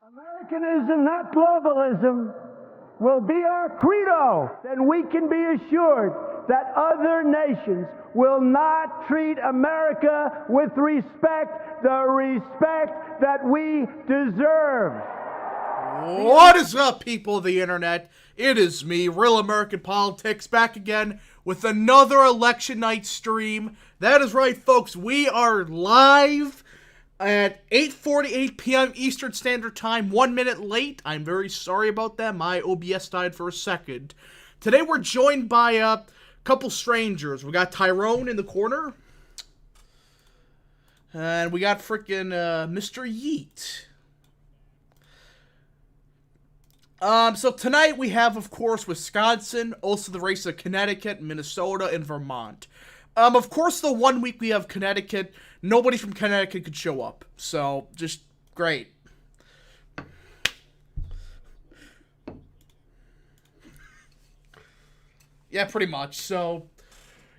Americanism, not globalism, will be our credo, then we can be assured that other nations will not treat America with respect, the respect that we deserve. What is up, people of the internet? It is me, Real American Politics, back again with another election night stream. That is right, folks. We are live at 8:48 p.m. Eastern Standard Time, 1 minute late. I'm very sorry about that. My OBS died for a second. Today we're joined by a couple strangers. We got Tyrone in the corner. And we got frickin' Mr. Yeet. So tonight we have, of course, Wisconsin, also the race of Connecticut, Minnesota, and Vermont. Of course, the 1 week we have Connecticut, nobody from Connecticut could show up. So, just great. Yeah, pretty much. So,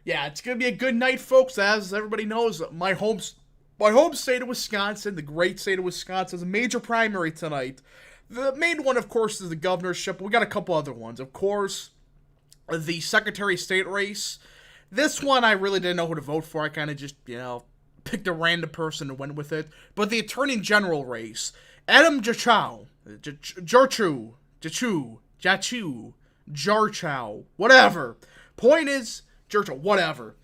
yeah, it's gonna be a good night, folks. As everybody knows, my home state of Wisconsin, the great state of Wisconsin, is a major primary tonight. The main one, of course, is the governorship. We got a couple other ones. Of course, the Secretary of State race. This one, I really didn't know who to vote for. I kind of just, picked a random person and went with it. But the Attorney General race. Adam Jarchow. Jarchow. Whatever. Point is, Jarchow, whatever.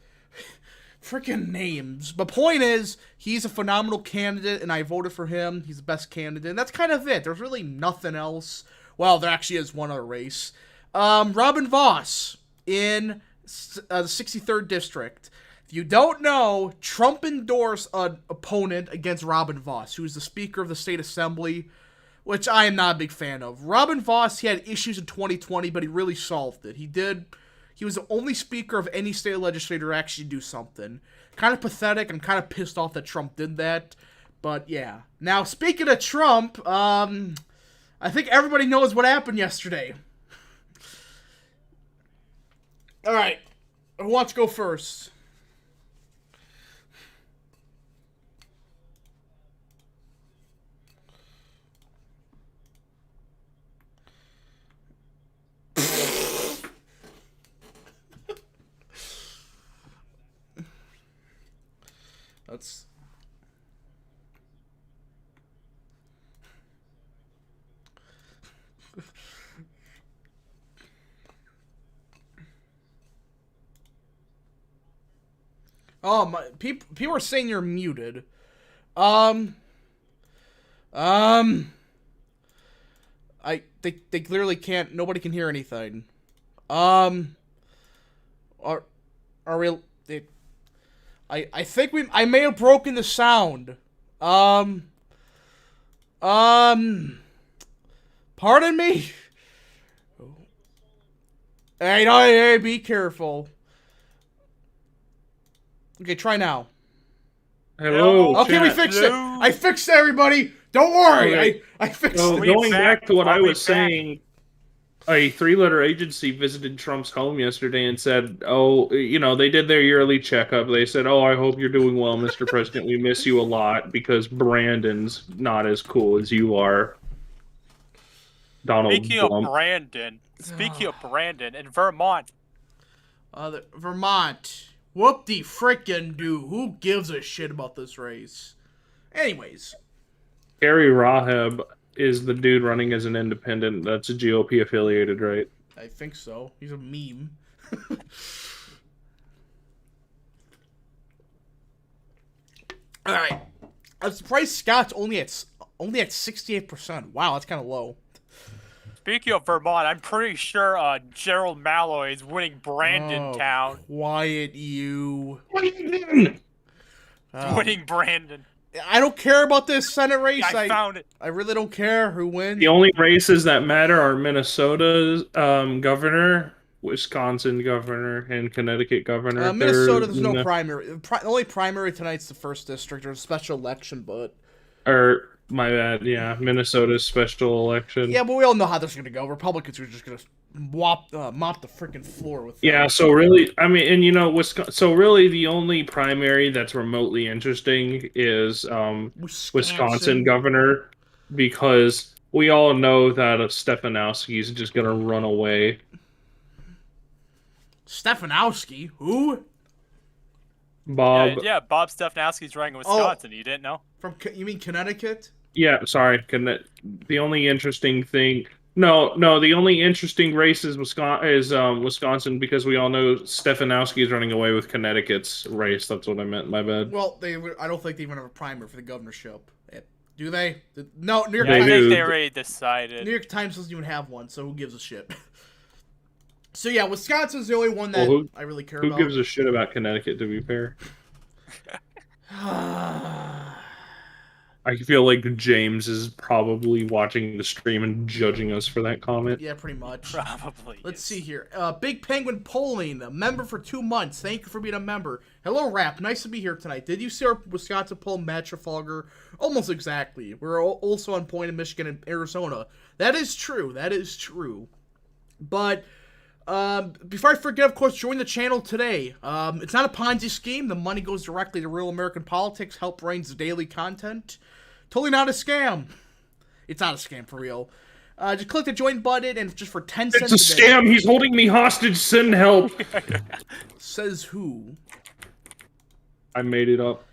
Freaking names. But point is, he's a phenomenal candidate, and I voted for him. He's the best candidate, and that's kind of it. There's really nothing else. Well, there actually is one other race. Robin Vos in the 63rd District. If you don't know, Trump endorsed an opponent against Robin Vos, who is the Speaker of the State Assembly, which I am not a big fan of. Robin Vos, he had issues in 2020, but he really solved it. He was the only speaker of any state legislator to actually do something. Kind of pathetic. I'm kind of pissed off that Trump did that. But yeah. Now, speaking of Trump, I think everybody knows what happened yesterday. Alright. Who wants to go first? That's... Oh, my... People are saying you're muted. They clearly can't... Nobody can hear anything. Are we... I think I may have broken the sound. Pardon me? Hey, be careful. Okay, try now. Hello. Okay, chat. we fixed it. I fixed it, everybody. Don't worry. Okay. I fixed So it. going back to what I was saying, a three-letter agency visited Trump's home yesterday and said, they did their yearly checkup. They said, I hope you're doing well, Mr. President. We miss you a lot because Brandon's not as cool as you are. Donald Speaking of Brandon, in Vermont. Vermont. Whoop de frickin' do. Who gives a shit about this race? Anyways. Gary Rahab is the dude running as an independent. That's a GOP affiliated, right? I think so. He's a meme. Alright. I'm surprised Scott's only at 68%. Wow, that's kind of low. Speaking of Vermont, I'm pretty sure Gerald Malloy is winning Brandon Town. Quiet you. What are you doing? Winning Brandon. I don't care about this Senate race. I found it. I really don't care who wins. The only races that matter are Minnesota's governor, Wisconsin governor, and Connecticut governor. Minnesota, there's no primary. The only primary tonight's the 1st district. There's a special election, but... My bad, yeah. Minnesota's special election. Yeah, but we all know how this is going to go. Republicans are just going to mop the freaking floor with. Yeah, so really, I mean, and you know, so really the only primary that's remotely interesting is Wisconsin governor. because we all know that Stefanowski is just gonna run away. Stefanowski? Who? Bob. Yeah, Bob Stefanowski's running in Wisconsin. You didn't know? You mean Connecticut? Yeah, sorry. The only interesting thing. No. The only interesting race is Wisconsin because we all know Stefanowski is running away with Connecticut's race. That's what I meant. My bad. Well, I don't think they even have a primary for the governorship. Do they? No, New York They I Times. think do. they already decided. New York Times doesn't even have one, so who gives a shit? So yeah, Wisconsin's the only one that Well, I really care Who about. gives a shit about Connecticut? To be fair, I feel like James is probably watching the stream and judging us for that comment. Yeah, pretty much. Probably. Let's is. see here. Big Penguin Polling, a member for 2 months. Thank you for being a member. Hello, Rap. Nice to be here tonight. Did you see our Wisconsin poll match Trafalgar? Almost exactly. We're also on point in Michigan and Arizona. That is true. That is true. But before I forget, of course, join the channel today. It's not a Ponzi scheme. The money goes directly to real American politics. Help Reigns' daily content. Totally not a scam. It's not a scam for real. Just click the join button and just for 10 cents It's a day. scam. He's holding me hostage. Send help. Says who? I made it up.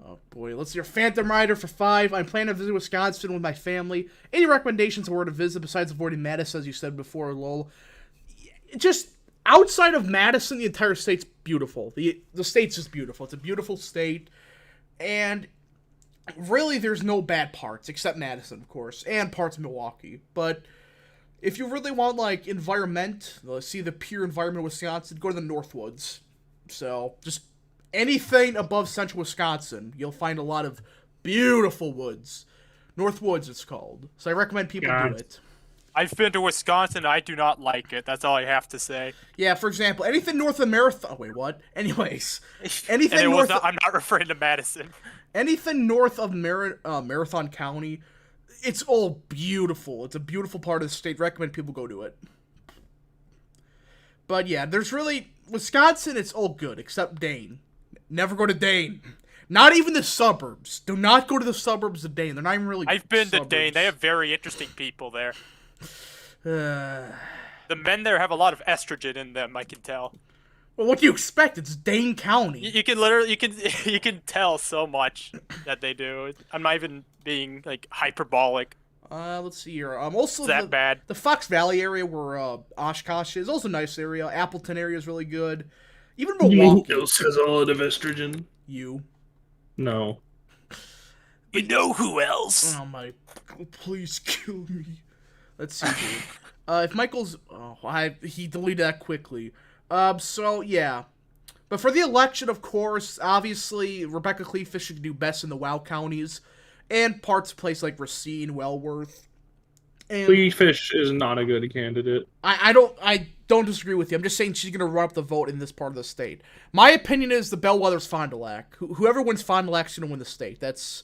Oh boy, let's see your Phantom Rider for 5. I'm planning to visit Wisconsin with my family. Any recommendations of where to visit besides avoiding Madison, as you said before, lol? Just outside of Madison, the entire state's beautiful. The state's just beautiful. It's a beautiful state, and really, there's no bad parts except Madison, of course, and parts of Milwaukee. But if you really want like environment, see the pure environment of Wisconsin, go to the Northwoods. So just anything above central Wisconsin, you'll find a lot of beautiful woods. Northwoods, it's called. So I recommend people do it. I've been to Wisconsin. I do not like it. That's all I have to say. Yeah, for example, anything north of Marathon. Oh, wait, what? Anyways, anything And it north. was not, I'm not referring to Madison. Anything north of Marathon County, it's all beautiful. It's a beautiful part of the state. Recommend people go to it. But yeah, there's really Wisconsin. It's all good except Dane. Never go to Dane. Not even the suburbs. Do not go to the suburbs of Dane. They're not even really. I've been suburbs. to Dane. They have very interesting people there. Well, The men there have a lot of estrogen in them. I can tell. what do you expect? It's Dane County. You can literally, you can tell so much that they do. I'm not even being like hyperbolic. Let's see here. Also Is that bad? The Fox Valley area where Oshkosh is also a nice area. Appleton area is really good. Even Milwaukee. Else has a lot of estrogen. You. No. You know who else? Oh my! Oh, please kill me. Let's see. Here. If Michael's, he deleted that quickly. So yeah, but for the election, of course, obviously Rebecca Kleefisch should do best in the WoW counties, and parts of places like Racine, Wellworth. And Kleefisch is not a good candidate. I don't disagree with you. I'm just saying she's gonna run up the vote in this part of the state. My opinion is the bellwether's Fond du Lac. Whoever wins Fond du Lac's gonna win the state. That's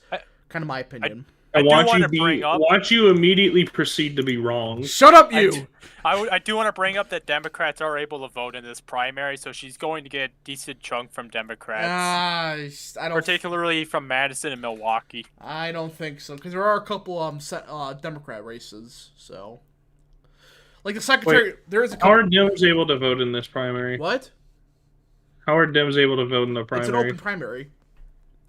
kind of my opinion. I do want wanna you bring up- watch you immediately proceed to be wrong. Shut up, you. I do want to bring up that Democrats are able to vote in this primary, so she's going to get a decent chunk from Democrats, I don't. particularly from Madison and Milwaukee. I don't think so because there are a couple Democrat races. So, like the secretary, there is a couple. How are Dems able to vote in this primary? What? How are Dems able to vote in the It's primary? an open primary.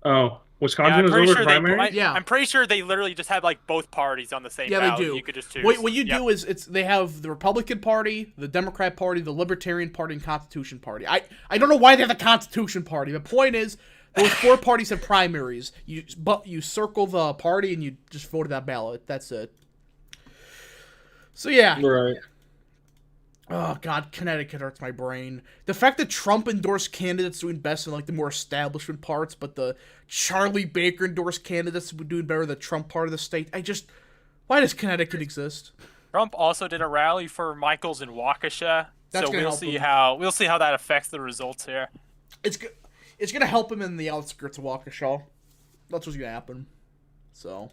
Oh, Yeah, Wisconsin I'm is pretty over sure primary? Yeah. I'm pretty sure they literally just have like both parties on the same Yeah, ballot. they do. You could just choose. What you Yep. do is they have the Republican Party, the Democrat Party, the Libertarian Party, and Constitution Party. I don't know why they have the Constitution Party. The point is, those 4 parties have primaries. You circle the party and you just vote that ballot. That's it. So yeah. Right. Oh god, Connecticut hurts my brain. The fact that Trump endorsed candidates doing best in like the more establishment parts, but the Charlie Baker endorsed candidates were doing better in the Trump part of the state. Why does Connecticut exist? Trump also did a rally for Michaels in Waukesha, That's so gonna we'll help see him. we'll see how that affects the results here. It's gonna help him in the outskirts of Waukesha. That's what's gonna happen. So,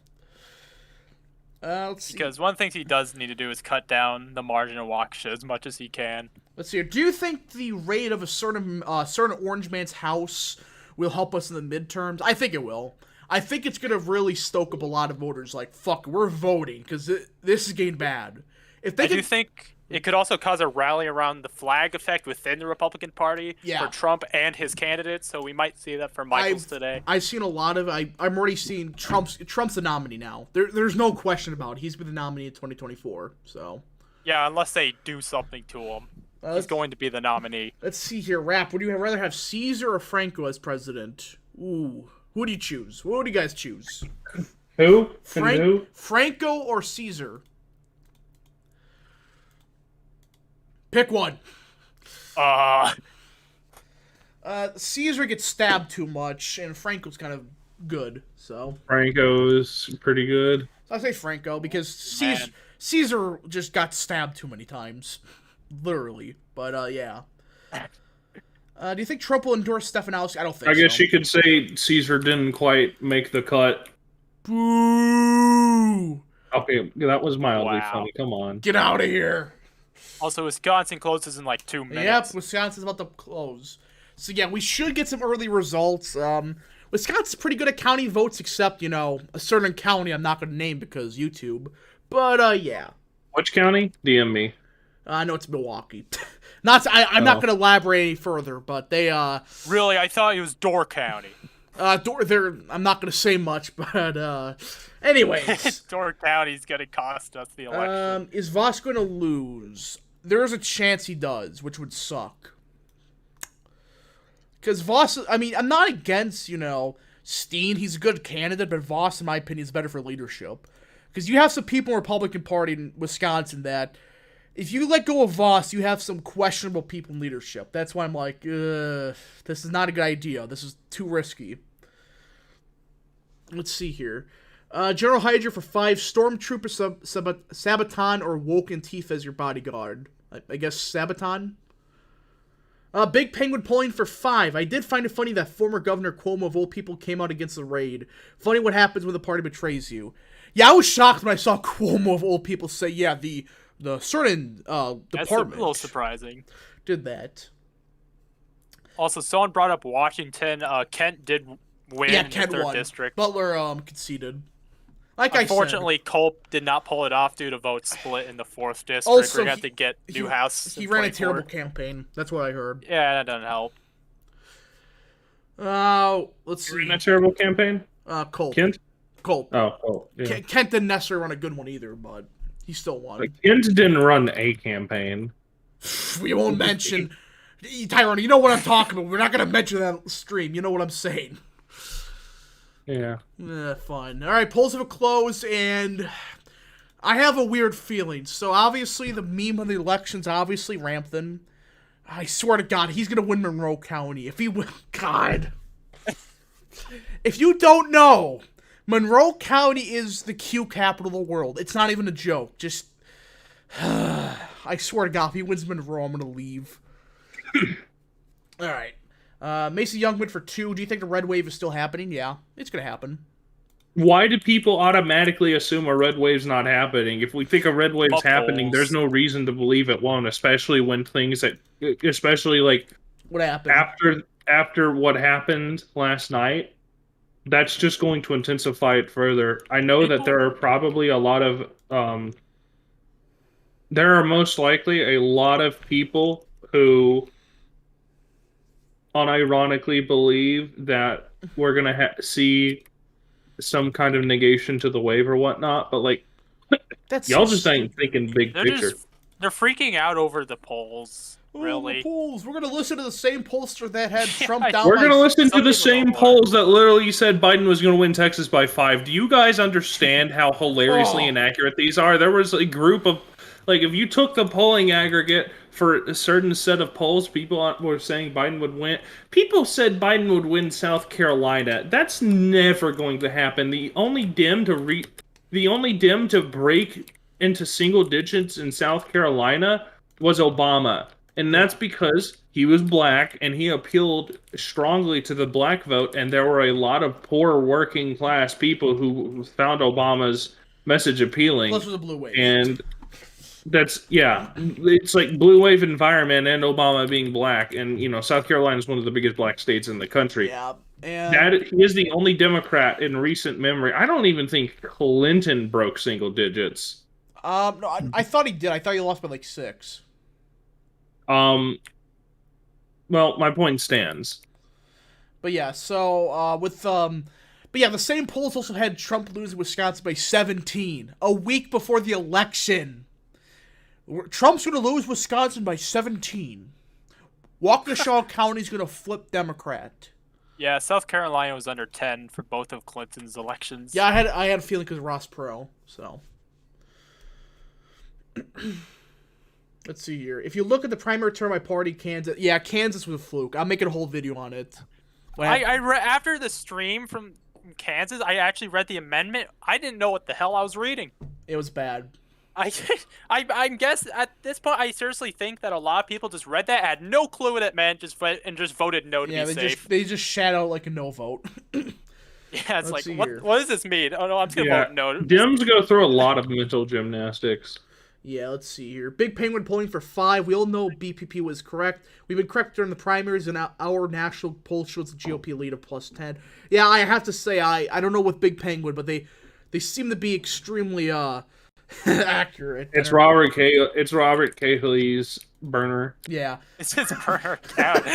let's see. Because one thing he does need to do is cut down the margin of Waukesha as much as he can. Let's see here. Do you think the raid of a certain Orange Man's house will help us in the midterms? I think it will. I think it's gonna really stoke up a lot of voters. Like, fuck, we're voting because this is getting bad. If they do think it could also cause a rally around the flag effect within the Republican Party for Trump and his candidates. So we might see that for Michaels today. I've seen a lot of. I'm already seeing Trump's the nominee now. There's no question about it. He's been the nominee in 2024. So. Yeah, unless they do something to him. He's going to be the nominee. Let's see here, Rap. Would you rather have Caesar or Franco as president? Ooh, who do you choose? What do you guys choose? Who? Franco or Caesar? Pick one. Caesar gets stabbed too much, and Franco's kind of good. So Franco's pretty good. I say Franco because Caesar just got stabbed too many times. Literally, but yeah. Do you think Trump will endorse Stephanowski? I don't think so. I guess you could say Caesar didn't quite make the cut. Boo! Okay, that was mildly funny. Come on. Get out of here. Also, Wisconsin closes in like 2 minutes. Yep, Wisconsin's about to close. So yeah, we should get some early results. Wisconsin's pretty good at counting votes, except, a certain county I'm not going to name because YouTube. But, yeah. Which county? DM me. I know it's Milwaukee. I'm not going to elaborate any further, but they Really, I thought it was Door County. I'm not going to say much, but anyways. Door County's going to cost us the election. Is Voss going to lose? There's a chance he does, which would suck. Because Voss, I'm not against, Steen. He's a good candidate, but Voss, in my opinion, is better for leadership. Because you have some people in the Republican Party in Wisconsin that, if you let go of Voss, you have some questionable people in leadership. That's why I'm like, this is not a good idea. This is too risky. Let's see here. General Hydra for 5, Stormtrooper Sabaton or Woke Antifa as your bodyguard. I guess Sabaton? Big Penguin polling for 5. I did find it funny that former Governor Cuomo of all people came out against the raid. Funny what happens when the party betrays you. Yeah, I was shocked when I saw Cuomo of all people say, yeah, the certain department. That's a little surprising. Did that. Also, someone brought up Washington. Kent did win in the 3rd district. Butler conceded. Unfortunately, Culp did not pull it off due to vote split in the 4th district. Also, we're going to have to get Newhouse. He ran a terrible campaign. That's what I heard. Yeah, that doesn't help. Let's see. Ran a terrible campaign? Culp. Kent? Culp. Oh, Culp. Yeah. Kent didn't necessarily run a good one either, but he still won. But Kent didn't run a campaign. We won't mention... Tyrone, you know what I'm talking about. We're not going to mention that stream. You know what I'm saying. Yeah. Fine. All right, polls have closed, and I have a weird feeling. So, obviously, the meme of the election's obviously Rampton. I swear to God, he's going to win Monroe County. If he win... God. If you don't know, Monroe County is the Q capital of the world. It's not even a joke. Just... I swear to God, if he wins Monroe, I'm going to leave. All right. Macy Youngman for 2. Do you think the red wave is still happening? Yeah, it's going to happen. Why do people automatically assume a red wave's not happening? If we think a red wave's happening, there's no reason to believe it won't, especially when especially like what happened after what happened last night. That's just going to intensify it further. I know that there are probably a lot of there are most likely a lot of people who unironically believe that we're going to see some kind of negation to the wave or whatnot, but like, y'all just ain't thinking big picture. They're freaking out over the polls. Really? The polls. We're going to listen to the same pollster that had Trump down. We're going to listen to the same polls that literally said Biden was going to win Texas by 5. Do you guys understand how hilariously inaccurate these are? There was a group of, like, if you took the polling aggregate for a certain set of polls, people were saying Biden would win. People said Biden would win South Carolina. That's never going to happen. The only dim to break into single digits in South Carolina was Obama. And that's because he was black and he appealed strongly to the black vote, and there were a lot of poor working class people who found Obama's message appealing. Plus with a blue wave. And that's, yeah, it's like blue wave environment and Obama being black. And, South Carolina is one of the biggest black states in the country. Yeah. And he is the only Democrat in recent memory. I don't even think Clinton broke single digits. No, I thought he did. I thought he lost by like 6. Well, my point stands. But yeah, so but yeah, the same polls also had Trump losing Wisconsin by 17 a week before the election. Trump's going to lose Wisconsin by 17. Waukesha County's going to flip Democrat. Yeah, South Carolina was under 10 for both of Clinton's elections. Yeah, I had a feeling because Ross Perot. So let's see here. If you look at the primary term, my party, Kansas. Yeah, Kansas was a fluke. I'm making a whole video on it. After the stream from Kansas, I actually read the amendment. I didn't know what the hell I was reading. It was bad. I guess at this point, I seriously think that a lot of people just read that, had no clue what it meant, just voted no to be safe. They just shat out like a no vote. Yeah, it's like, what does this mean? Oh no, I'm just gonna vote no. Dems go through a lot of mental gymnastics. Yeah, let's see here. Big Penguin polling for 5. We all know BPP was correct. We've been correct during the primaries, and our national poll shows the GOP lead of +10. Yeah, I have to say, I don't know with Big Penguin, but they seem to be extremely accurate. It's Robert Cahill's burner. Yeah. It's his burner account.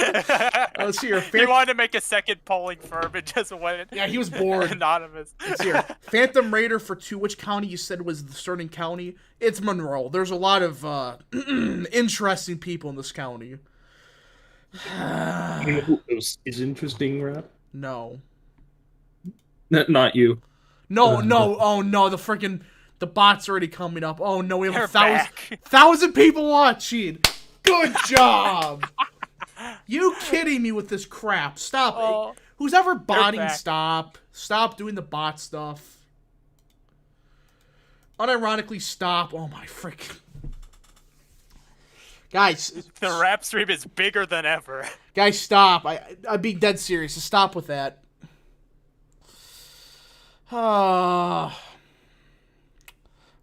Let's see here. He wanted to make a second polling firm and just went. Yeah, he was bored. Anonymous. Let's see here. Phantom Raider for 2. Which county you said was the starting county? It's Monroe. There's a lot of interesting people in this county. You know who else is interesting, Rob? No. Not you. No. Oh no, the bot's already coming up. Oh no, we have 1,000 people watching. Good job. You kidding me with this crap? Stop. Oh, Who's ever botting, stop. Stop doing the bot stuff. Unironically, stop. Oh my freaking. Guys. The rap stream is bigger than ever. Guys, stop. I'm being dead serious. So stop with that.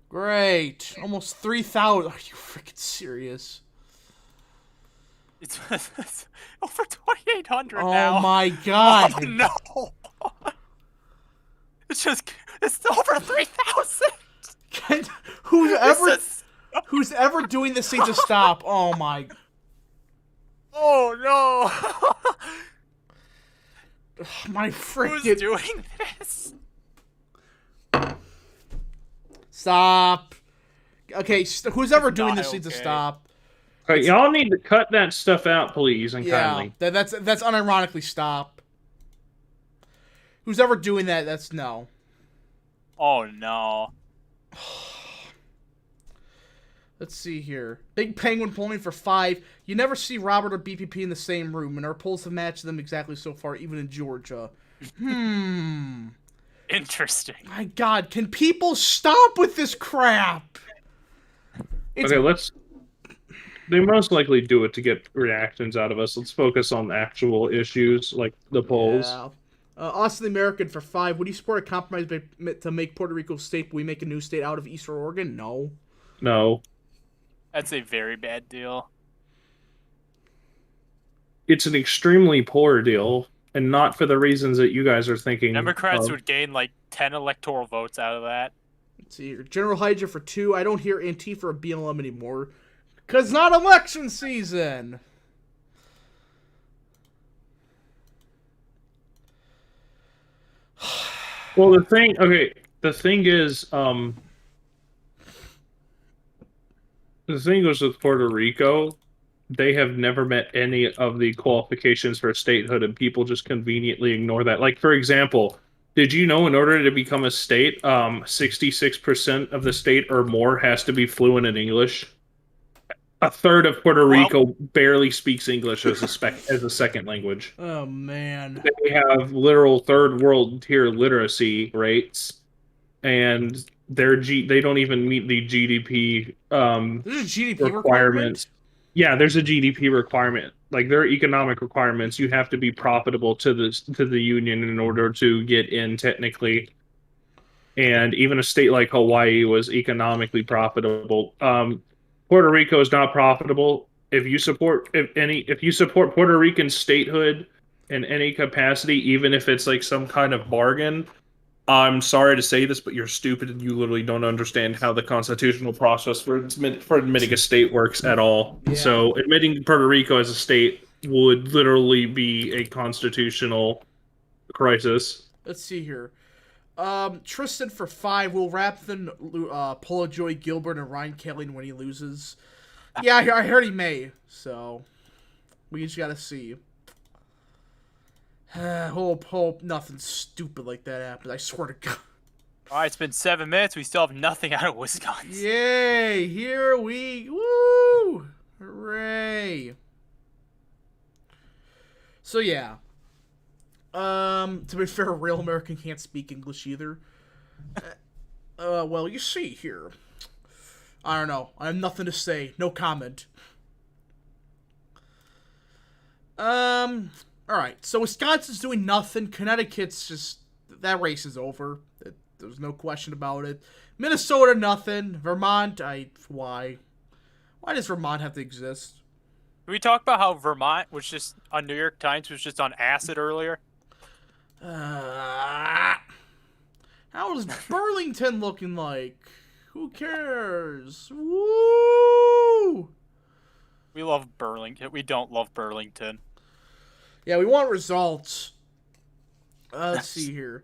Great. Almost 3,000. Are you freaking serious? It's over 2,800 Oh now. my god. Oh no. It's over 3,000. Who's ever doing this thing to stop? Oh my. Oh no. My freaking. Who's doing this? Stop. Okay, who's ever doing this needs to stop. Okay, y'all need to cut that stuff out, please, and kindly. That's unironically stop. Who's ever doing that? That's no. Oh no. Let's see here. Big Penguin polling for 5. You never see Robert or BPP in the same room, and our polls have matched them exactly so far, even in Georgia. Interesting. My God, can people stop with this crap? They most likely do it to get reactions out of us. Let's focus on actual issues, like the polls. Yeah. Austin the American for 5. Would you support a compromise to make Puerto Rico state, but we make a new state out of Eastern Oregon? No. No. That's a very bad deal. It's an extremely poor deal, and not for the reasons that you guys are thinking. Democrats would gain like 10 electoral votes out of that. Let's see here. General Hydra for 2. I don't hear Antifa or BLM anymore. Because not election season! Well, the thing is, the thing is with Puerto Rico, they have never met any of the qualifications for statehood, and people just conveniently ignore that. Like, for example, did you know in order to become a state, 66% of the state or more has to be fluent in English? A third of Puerto Rico barely speaks English as a second language. Oh, man. They have literal third world tier literacy rates, and they don't even meet the GDP There's a GDP requirements. Yeah, there's a GDP requirement. Like, their economic requirements, you have to be profitable to the union in order to get in technically. And even a state like Hawaii was economically profitable. Puerto Rico is not profitable. If you support Puerto Rican statehood, in any capacity, even if it's like some kind of bargain, I'm sorry to say this, but you're stupid and you literally don't understand how the constitutional process for admitting a state works at all. Yeah. So admitting Puerto Rico as a state would literally be a constitutional crisis. Let's see here. Tristan for 5. Will Rapton pull Joey Gilbert and Ryan Kelly when he loses? Yeah, I heard he may. So we just gotta see. Hope nothing stupid like that happens. I swear to God. All right, it's been 7 minutes. We still have nothing out of Wisconsin. Yay! Here we woo! Hooray! So yeah. To be fair, a real American can't speak English either. Well, you see here. I don't know. I have nothing to say. No comment. Alright, so Wisconsin's doing nothing. Connecticut's just... That race is over. There's no question about it. Minnesota, nothing. Vermont, why? Why does Vermont have to exist? Did we talk about how Vermont was just on New York Times was just on acid earlier? How is Burlington looking like? Who cares? Woo! We love Burlington. We don't love Burlington. Yeah, we want results. Let's see here.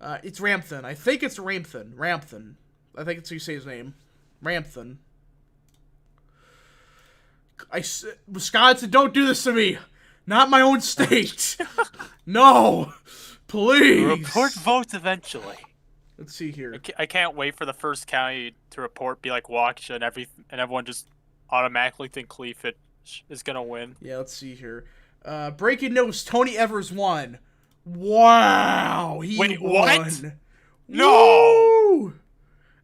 It's Ramthun. I think it's Ramthun. Ramthun. I think it's how you say his name. Ramthun. Wisconsin, don't do this to me. Not my own state. No. Please. Report votes eventually. Let's see here. I can't wait for the first county to report, be like Waukesha, and everyone just automatically think Cleveland is going to win. Yeah, let's see here. Breaking news, Tony Evers won. Wow, he won. What? No! Woo!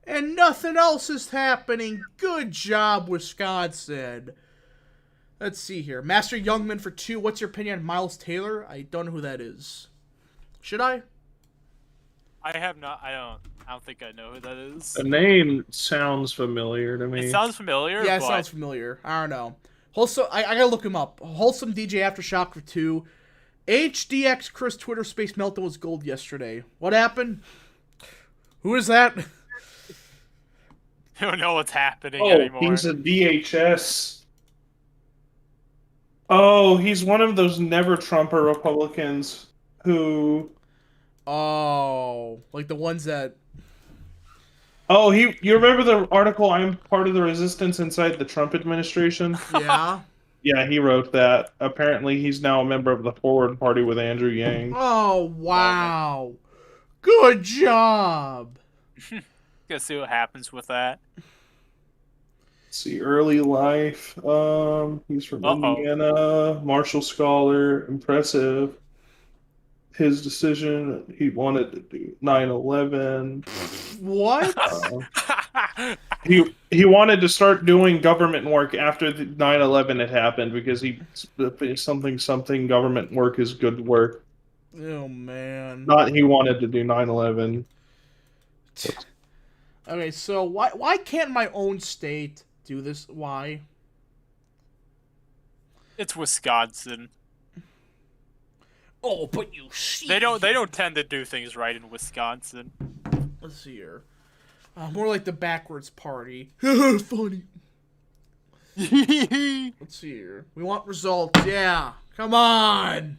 And nothing else is happening. Good job, Wisconsin. Let's see here. Master Youngman for 2. What's your opinion on Miles Taylor? I don't know who that is. Should I? I have not. I don't think I know who that is. The name sounds familiar to me. It sounds familiar. Yeah, it sounds familiar. I don't know. Wholesome. I gotta look him up. Wholesome DJ Aftershock for 2. HDX Chris Twitter Space Meltdown was gold yesterday. What happened? Who is that? I don't know what's happening anymore. He's a DHS. Oh, he's one of those never Trumper Republicans who... Oh, like the ones that... Oh, you remember the article, I'm part of the resistance inside the Trump administration? Yeah. Yeah, he wrote that. Apparently, he's now a member of the Forward Party with Andrew Yang. Oh, wow. Good job. Gonna see what happens with that. Let's see, early life. He's from Indiana. Marshall Scholar. Impressive. His decision, he wanted to do 9/11. What? He wanted to start doing government work after the 9/11 had happened because something government work is good work. Oh man. Not he wanted to do 9/11. Okay, so why can't my own state do this? Why? It's Wisconsin. Oh, but you see, they don't tend to do things right in Wisconsin. Let's see here. More like the backwards party. Funny. Let's see here. We want results. Yeah. Come on.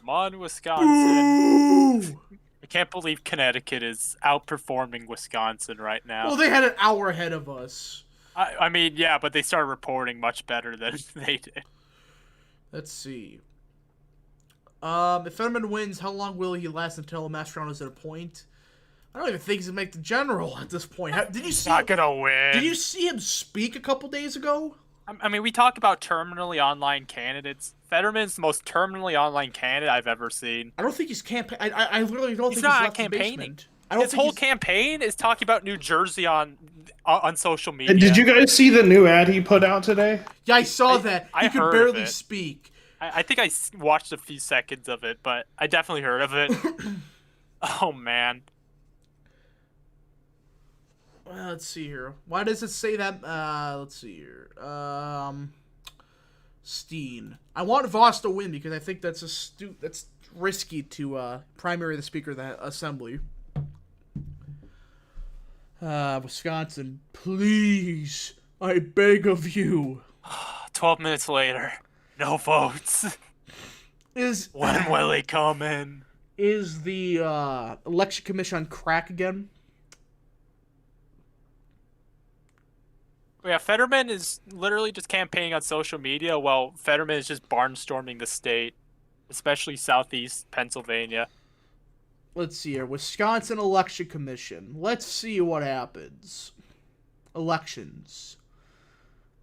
Come on, Wisconsin. Ooh. I can't believe Connecticut is outperforming Wisconsin right now. Well, they had an hour ahead of us. I mean, yeah, but they started reporting much better than they did. Let's see. If Fetterman wins, how long will he last until a master round is at a point? I don't even think he's gonna make the general at this point. Did you see? Not gonna win. Did you see him speak a couple days ago? I mean, we talk about terminally online candidates. Fetterman's the most terminally online candidate I've ever seen. I don't think he's campaign. I literally don't he's think he's not campaigning. His whole campaign is talking about New Jersey on social media. And did you guys see the new ad he put out today? Yeah, I saw that. He could barely speak. I think I watched a few seconds of it, but I definitely heard of it. Oh, man. Let's see here. Why does it say that? Let's see here. Steen. I want Voss to win because I think that's that's risky to primary the Speaker of the Assembly. Wisconsin, please, I beg of you. 12 minutes later, no votes. When will he come in? Is the election commission on crack again? Yeah, Fetterman is literally just campaigning on social media while Fetterman is just barnstorming the state, especially southeast Pennsylvania. Let's see here. Wisconsin Election Commission. Let's see what happens. Elections.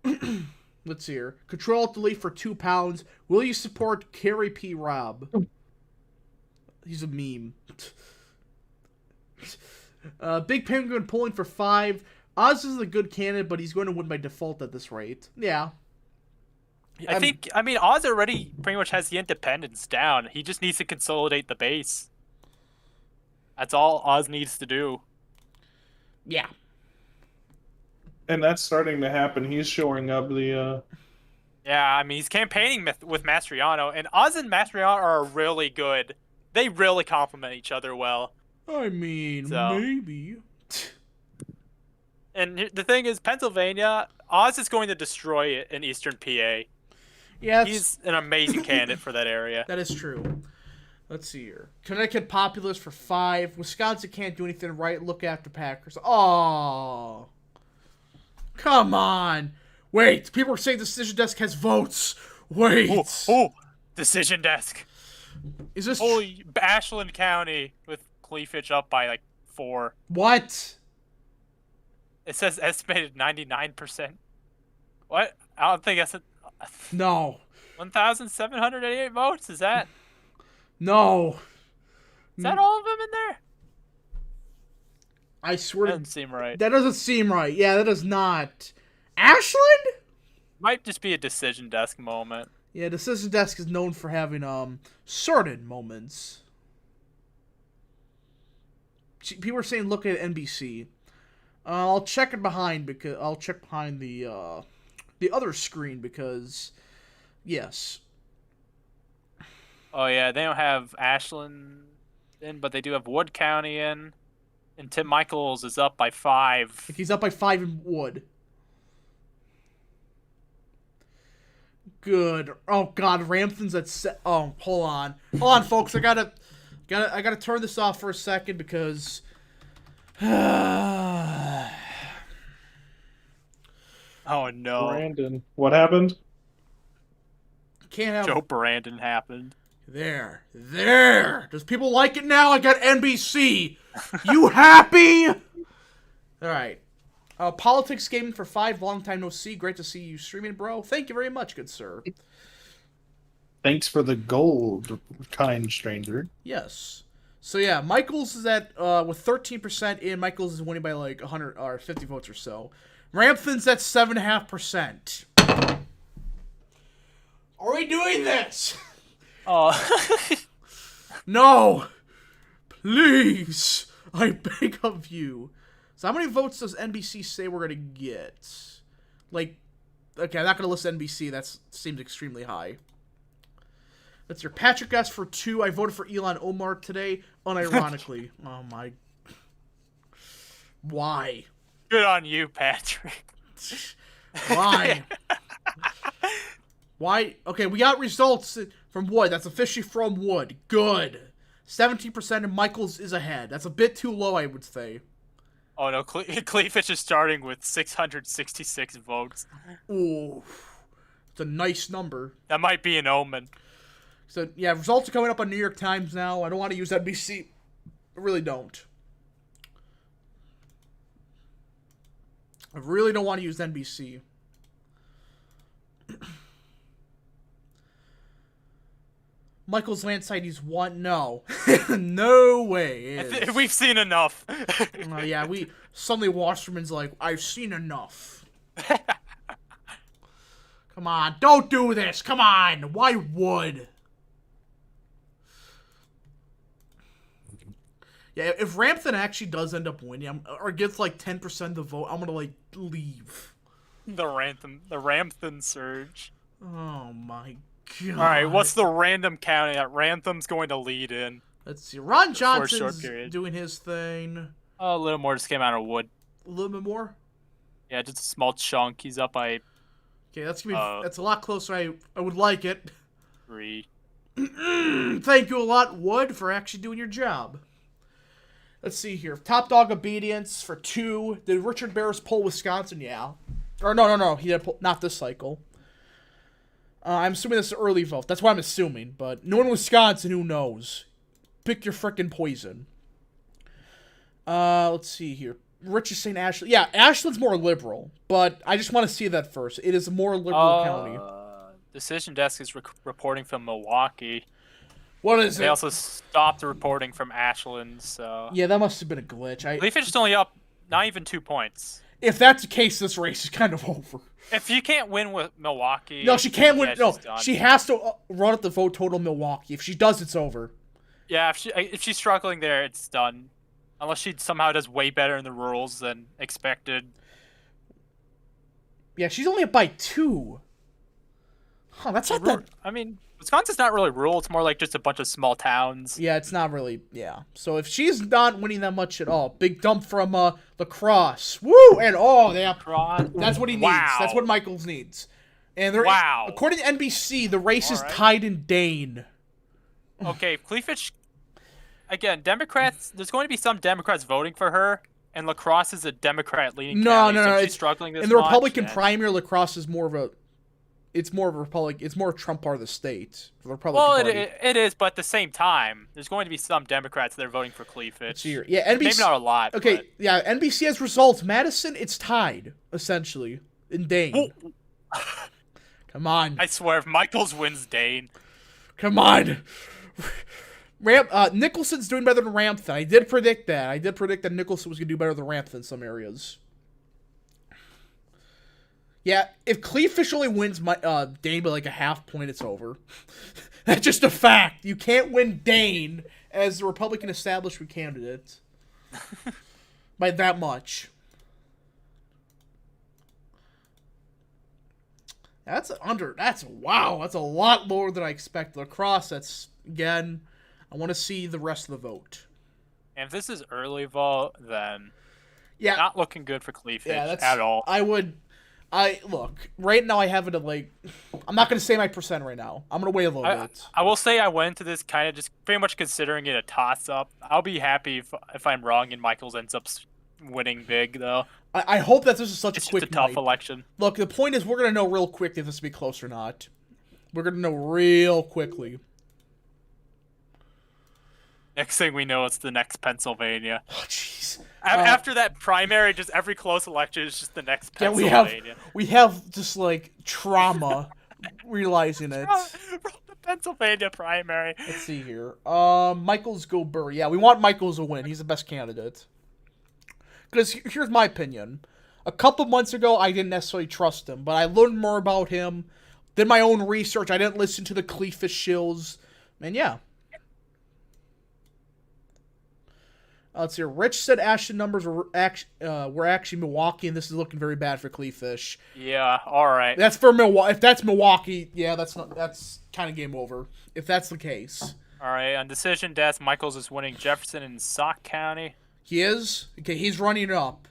Let's see here. Control-Alt-Delete for £2. Will you support Kerry P. Robb? He's a meme. Big Penguin polling for 5. Oz is a good candidate, but he's going to win by default at this rate. Yeah. I mean, Oz already pretty much has the independents down. He just needs to consolidate the base. That's all Oz needs to do. Yeah. And that's starting to happen. He's showing up the... Yeah, I mean, he's campaigning with Mastriano, and Oz and Mastriano are really good. They really complement each other well. I mean, maybe. And the thing is, Pennsylvania, Oz is going to destroy it in Eastern PA. Yeah, he's an amazing candidate for that area. That is true. Let's see here. Connecticut Populist for 5. Wisconsin can't do anything right. Look after Packers. Oh, come on. Wait, people are saying Decision Desk has votes. Wait. Oh, Decision Desk. Is this holy Ashland County with Cleefitch up by like 4? What? It says estimated 99%. What? I don't think that's no. 1,788 votes. Is that? No. Is that all of them in there? I swear. That doesn't seem right. That doesn't seem right. Yeah, that does not. Ashland? Might just be a Decision Desk moment. Yeah, Decision Desk is known for having certain moments. People are saying look at NBC. I'll check it behind because I'll check behind the other screen because yes. Oh yeah, they don't have Ashland in, but they do have Wood County in, and Tim Michaels is up by 5. He's up by 5 in Wood. Good. Oh God, Ramthan's at oh, hold on, folks. I gotta turn this off for a second because. Oh no, Brandon, what happened? Can't have Joe Brandon happened. There. Does people like it now? I got NBC. You happy? All right. Politics Gaming for 5. Long time no see. Great to see you streaming, bro. Thank you very much, good sir. Thanks for the gold, kind stranger. Yes. So yeah, Michaels is at with 13% in. Michaels is winning by like 100 or 50 votes or so. Ramthan's at 7.5%. Are we doing this? No. Please. I beg of you. So how many votes does NBC say we're gonna get? Like, okay, I'm not gonna list NBC. That seems extremely high. That's your Patrick S for 2. I voted for Elon Omar today, unironically. Oh my. Why? Good on you, Patrick. Why? Why? Okay, we got results from Wood. That's officially from Wood. Good. 17% and Michaels is ahead. That's a bit too low, I would say. Oh no, Cleefitch is starting with 666 votes. Ooh. It's a nice number. That might be an omen. So, yeah, results are coming up on New York Times now. I don't want to use NBC. I really don't. I really don't want to use NBC. Michael's landslide, he's 1. No. No way. We've seen enough. Yeah, suddenly Wasserman's like, I've seen enough. Come on, don't do this. Come on. Why would? Yeah, if Ramthan actually does end up winning, or gets like 10% of the vote, I'm gonna like leave. The Ramthan surge. Oh my god. All right, what's the random county that Rantham's going to lead in? Let's see. Ron a short Johnson's period. doing his thing. Oh, a little more just came out of wood. A little bit more. Yeah, just a small chunk. He's up by Okay, that's gonna be that's a lot closer. I would like it. 3. Thank you a lot, Wood, for actually doing your job. Let's see here. Top Dog Obedience for 2. Did Richard Barris pull Wisconsin? Yeah. Or no. He didn't pull, not this cycle. I'm assuming this is an early vote. That's what I'm assuming. But knowing Wisconsin, who knows? Pick your frickin' poison. Let's see here. Rich is saying Ashland. Yeah, Ashland's more liberal. But I just want to see that first. It is a more liberal county. Decision Desk is reporting from Milwaukee. What is They it? also stopped reporting from Ashland, so... Yeah, that must have been a glitch. Leafage is only up not even 2 points. If that's the case, this race is kind of over. If you can't win with Milwaukee... No, she can't win. yeah, No, she's done. she has to run up the vote total in Milwaukee. If she does, it's over. Yeah, if she's struggling there, it's done. Unless she somehow does way better in the rurals than expected. Yeah, she's only up by 2. Huh, that's not that... I mean, Wisconsin's not really rural. It's more like just a bunch of small towns. Yeah, it's not really... Yeah. So if she's not winning that much at all, big dump from Lacrosse. Woo! And they have... That's what he needs. Wow. That's what Michaels needs. And there, Wow. according to NBC, the race is All right. tied in Dane. Okay, Cleavage... Again, Democrats... There's going to be some Democrats voting for her, and Lacrosse is a Democrat-leaning county, so if she's struggling this in the much, Republican then- primary, Lacrosse is more of a... It's more of a Republican... It's more a Trump part of the state. For the Republican Well, Party. it is, but at the same time, there's going to be some Democrats that are voting for Cleavage. Here. Yeah, NBC... Maybe not a lot. Okay, but... yeah, NBC has results. Madison, it's tied, essentially, in Dane. Come on. I swear, if Michaels wins Dane... Come on. Nicholson's doing better than Ramtha. I did predict that. I did predict that Nicholson was going to do better than Ramtha in some areas. Yeah, if Cleafish only wins Dane by like a half point, it's over. That's just a fact. You can't win Dane as the Republican establishment candidate by that much. That's wow. That's a lot lower than I expected. Lacrosse, that's, again, I want to see the rest of the vote. And if this is early vote, then Yeah, not looking good for Cleavage that's at all. Look, right now I have it at like, I'm not going to say my percent right now. I'm going to wait a little bit. I will say I went into this kind of just pretty much considering it a toss-up. I'll be happy if I'm wrong and Michaels ends up winning big, though. I hope that this is such It's a quick just a tough night. election. Look, the point is we're going to know real quick if this will be close or not. We're going to know real quickly. Next thing we know, it's the next Pennsylvania. Oh, jeez. After that primary, just every close election is just the next Yeah, Pennsylvania. we have just like trauma realizing it. From the Pennsylvania primary. Let's see here. Michaels go Burr. Yeah, we want Michaels to win. He's the best candidate. Because here's my opinion. A couple months ago, I didn't necessarily trust him, but I learned more about him, did my own research. I didn't listen to the Cleafish shills. And yeah. Let's see. Rich said Ashton numbers were actually Milwaukee, and this is looking very bad for Cleafish. Yeah, all right. That's for Milwaukee. If that's Milwaukee, yeah, that's kind of game over. If that's the case. All right, on decision death, Michaels is winning Jefferson and Sauk County. He is? Okay, he's running it up.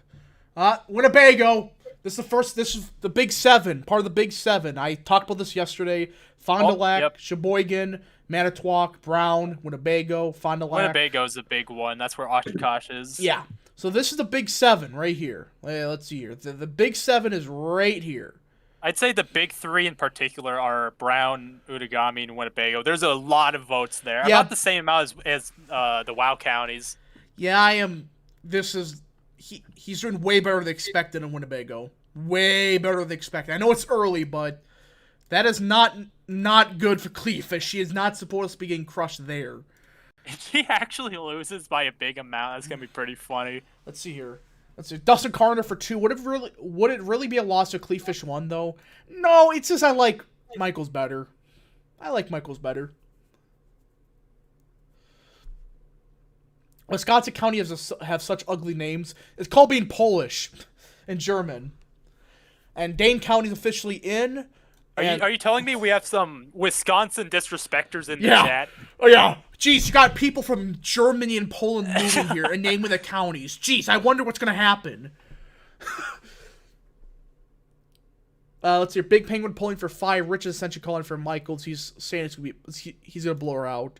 Winnebago. This is the Big Seven, part of the Big Seven. I talked about this yesterday. Fond du Lac, yep. Sheboygan, Manitowoc, Brown, Winnebago, Fond du Lac. Winnebago's a big one. That's where Oshkosh is. Yeah. So this is the Big Seven right here. Let's see here. The Big Seven is right here. I'd say the big three in particular are Brown, Outagamie, and Winnebago. There's a lot of votes there. Yeah. About the same amount as the WoW counties. Yeah, I am. He's doing way better than expected in Winnebago. Way better than expected. I know it's early, but that is not good for Cleafish. She is not supposed to be getting crushed there. If he actually loses by a big amount, that's gonna be pretty funny. Let's see here. Let's see. Dustin Carter for 2. Would it really be a loss if Cleafish won, though? No, it's just I like Michaels better. I like Michaels better. Wisconsin County have such ugly names. It's called being Polish and German. And Dane County is officially in. Are you telling me we have some Wisconsin disrespecters in the Yeah. chat? Oh yeah. Jeez, you got people from Germany and Poland moving here and naming the counties. Jeez, I wonder what's gonna happen. Let's see. Big Penguin pulling for 5. Rich is essentially calling for Michaels. He's saying it's gonna be. He's gonna blow her out.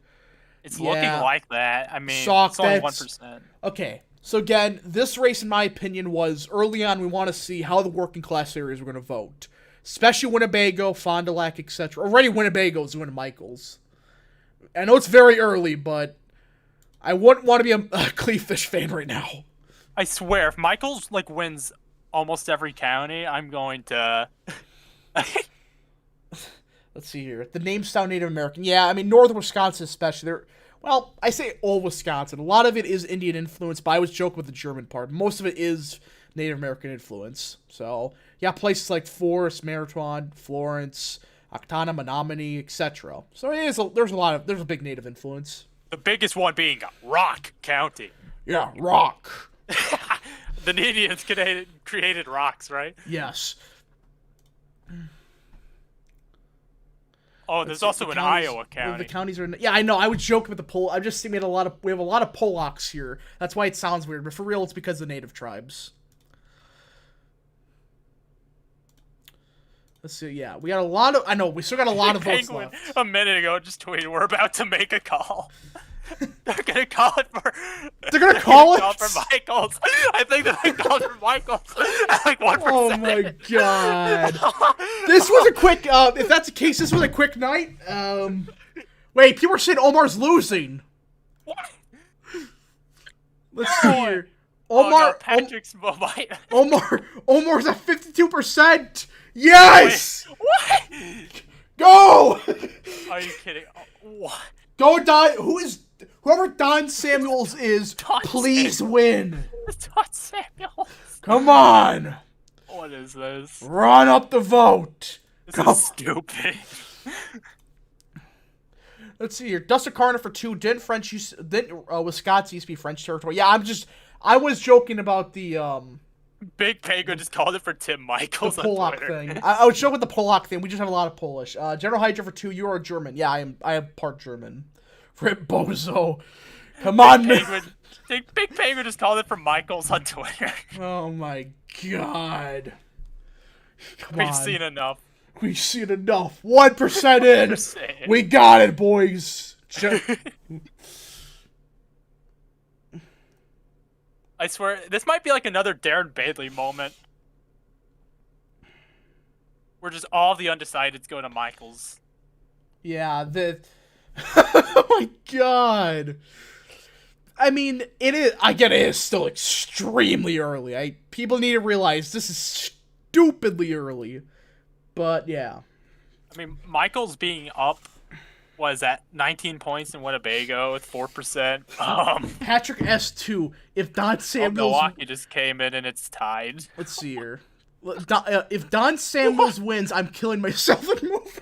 It's Yeah. looking like that. I mean, Shock, it's only that's- 1%. Okay. So again, this race, in my opinion, was early on. We want to see how the working class areas were going to vote, especially Winnebago, Fond du Lac, etc. Already, Winnebago's winning Michaels. I know it's very early, but I wouldn't want to be a Cleefish fan right now. I swear, if Michaels like wins almost every county, I'm going to. Let's see here. The names sound Native American. Yeah, I mean, northern Wisconsin especially. Well, I say old Wisconsin. A lot of it is Indian influence, but I was joking with the German part. Most of it is Native American influence. So, yeah, places like Forest, Meriton, Florence, Octana, Menominee, etc. So there's a big Native influence. The biggest one being Rock County. Yeah, rock. The Indians created rocks, right? Yes. Oh, there's also an Iowa county. The counties are. Yeah, I know. I was joking with the poll. I'm just saying we have a lot of Polacks here. That's why it sounds weird, but for real, it's because of the native tribes. Let's see. Yeah, we got a lot of. I know we still got a lot of votes Penguin left. a minute ago just tweeted, "We're about to make a call." They're gonna call it for. They're gonna call it for Michaels. I think they're gonna call it for Michaels. At like 1%. Oh my god! This was a quick. If that's the case, this was a quick night. Wait, people are saying Omar's losing. What? Let's see here. Oh, Omar. no, Patrick's Omar's at 52%. Yes. Wait, what? Go. Are you kidding? What? Go, Don. Whoever Don Samuels is, Don please Samuels. win. Todd Samuels. Come on. What is this? Run up the vote. This Go. is stupid. Let's see here. Dustin Carter for 2. Didn't Wisconsin used to be French territory? Yeah, I was joking about the Big Penguin just called it for Tim Michaels on Polak Twitter. thing. I was joking with the Polak thing. We just have a lot of Polish. General Hydra for 2. You are German. Yeah, I am part German. Rip Bozo. Come on, man. Big Penguin just called it for Michaels on Twitter. Oh my god. Come We've on. seen enough. We've seen enough. 1% in. 1%. We got it, boys. I swear, this might be like another Darren Bailey moment. Where just all the undecideds go to Michaels. Yeah, oh my god. I mean, it is. I get it is still extremely early. People need to realize this is stupidly early. But yeah. I mean, Michaels being up was at 19 points in Winnebago with 4%. Patrick S2. If Don Samuels. Milwaukee just came in and it's tied. Let's see here. If Don Samuels wins, I'm killing myself and moving.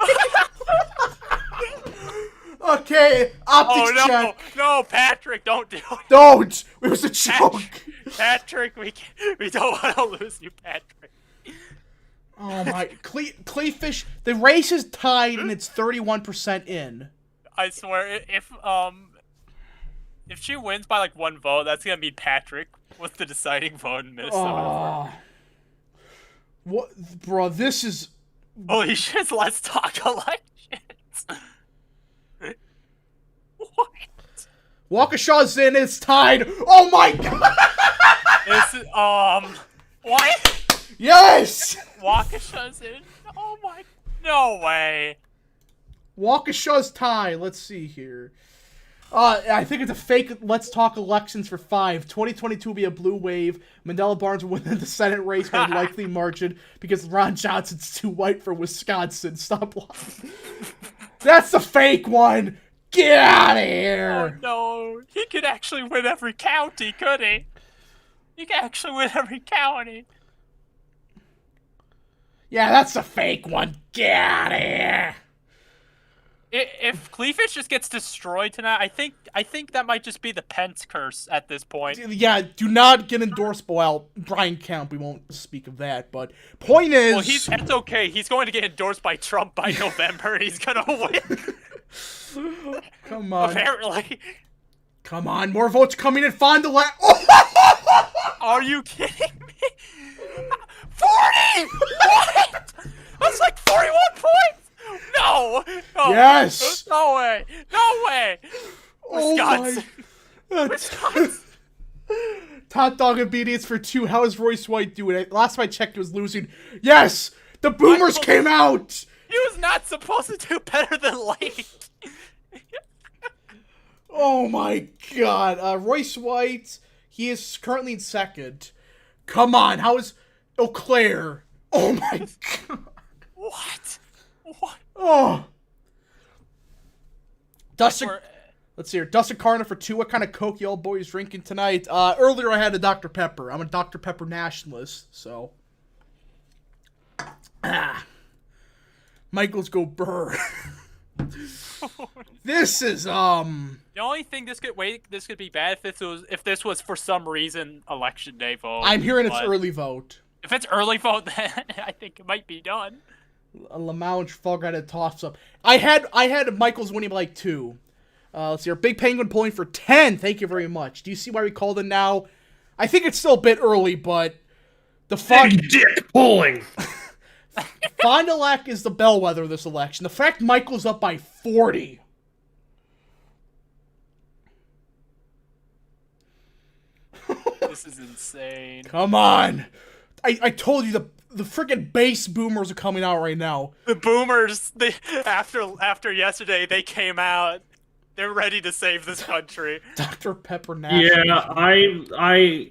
Okay, optics Oh no, check. no, Patrick, don't do it. Don't. It was a joke. Patrick, we don't want to lose you, Patrick. Oh my, Cleefish. The race is tied and it's 31% in. I swear, if she wins by like 1 vote, that's gonna be Patrick with the deciding vote in Minnesota. What, bro? This is. Holy shit! Let's talk elections. What? Waukesha's in. It's tied. Oh my god. This is, what? Yes. Waukesha's in? Oh my, no way. Waukesha's tied. Let's see here. I think it's a fake Let's Talk elections for 5. 2022 will be a blue wave. Mandela Barnes will win the Senate race by a likely margin because Ron Johnson's too white for Wisconsin. Stop lying. That's the fake one. Get out of here. Oh no, he could actually win every county, could he? He could actually win every county. Yeah, that's the fake one. Get out of here. If Cleavage just gets destroyed tonight, I think that might just be the Pence curse at this point. Yeah, do not get endorsed. Well, Brian Kemp, we won't speak of that. But point is, Well, it's okay. He's going to get endorsed by Trump by November, and he's gonna win. come on, Apparently. come on, more votes coming in. Find the last. Are you kidding me? 40! What? That's like 41 points. No. Oh, Yes! No way. No way. Oh Wisconsin. my. Wisconsin. Top dog obedience for 2. How is Royce White doing? Last time I checked, it was losing. Yes! The Boomers came out! He was not supposed to do better than Lake. Oh my god. Royce White, he is currently in second. Come on, how is Eau Claire? Oh my god. What? Oh. Dustin, Or- let's see here. Dustin Carter for 2. What kind of Coke y'all boys drinking tonight? Earlier I had a Dr. Pepper. I'm a Dr. Pepper nationalist, so. Michaels go burr. This is The only thing this could be bad if this was for some reason election day vote. I'm hearing it's but early vote. If it's early vote, then I think it might be done. Lamouche Fog had a toss up. I had Michaels winning by like 2. Let's see here. Big Penguin pulling for 10. Thank you very much. Do you see why we called it now? I think it's still a bit early, but the Big dick pulling. Fond du Lac is the bellwether of this election. The fact Michael's up by 40. This is insane. Come on. I told you the freaking base boomers are coming out right now. The boomers, after yesterday, they came out. They're ready to save this country. Dr. Pepper National. Yeah,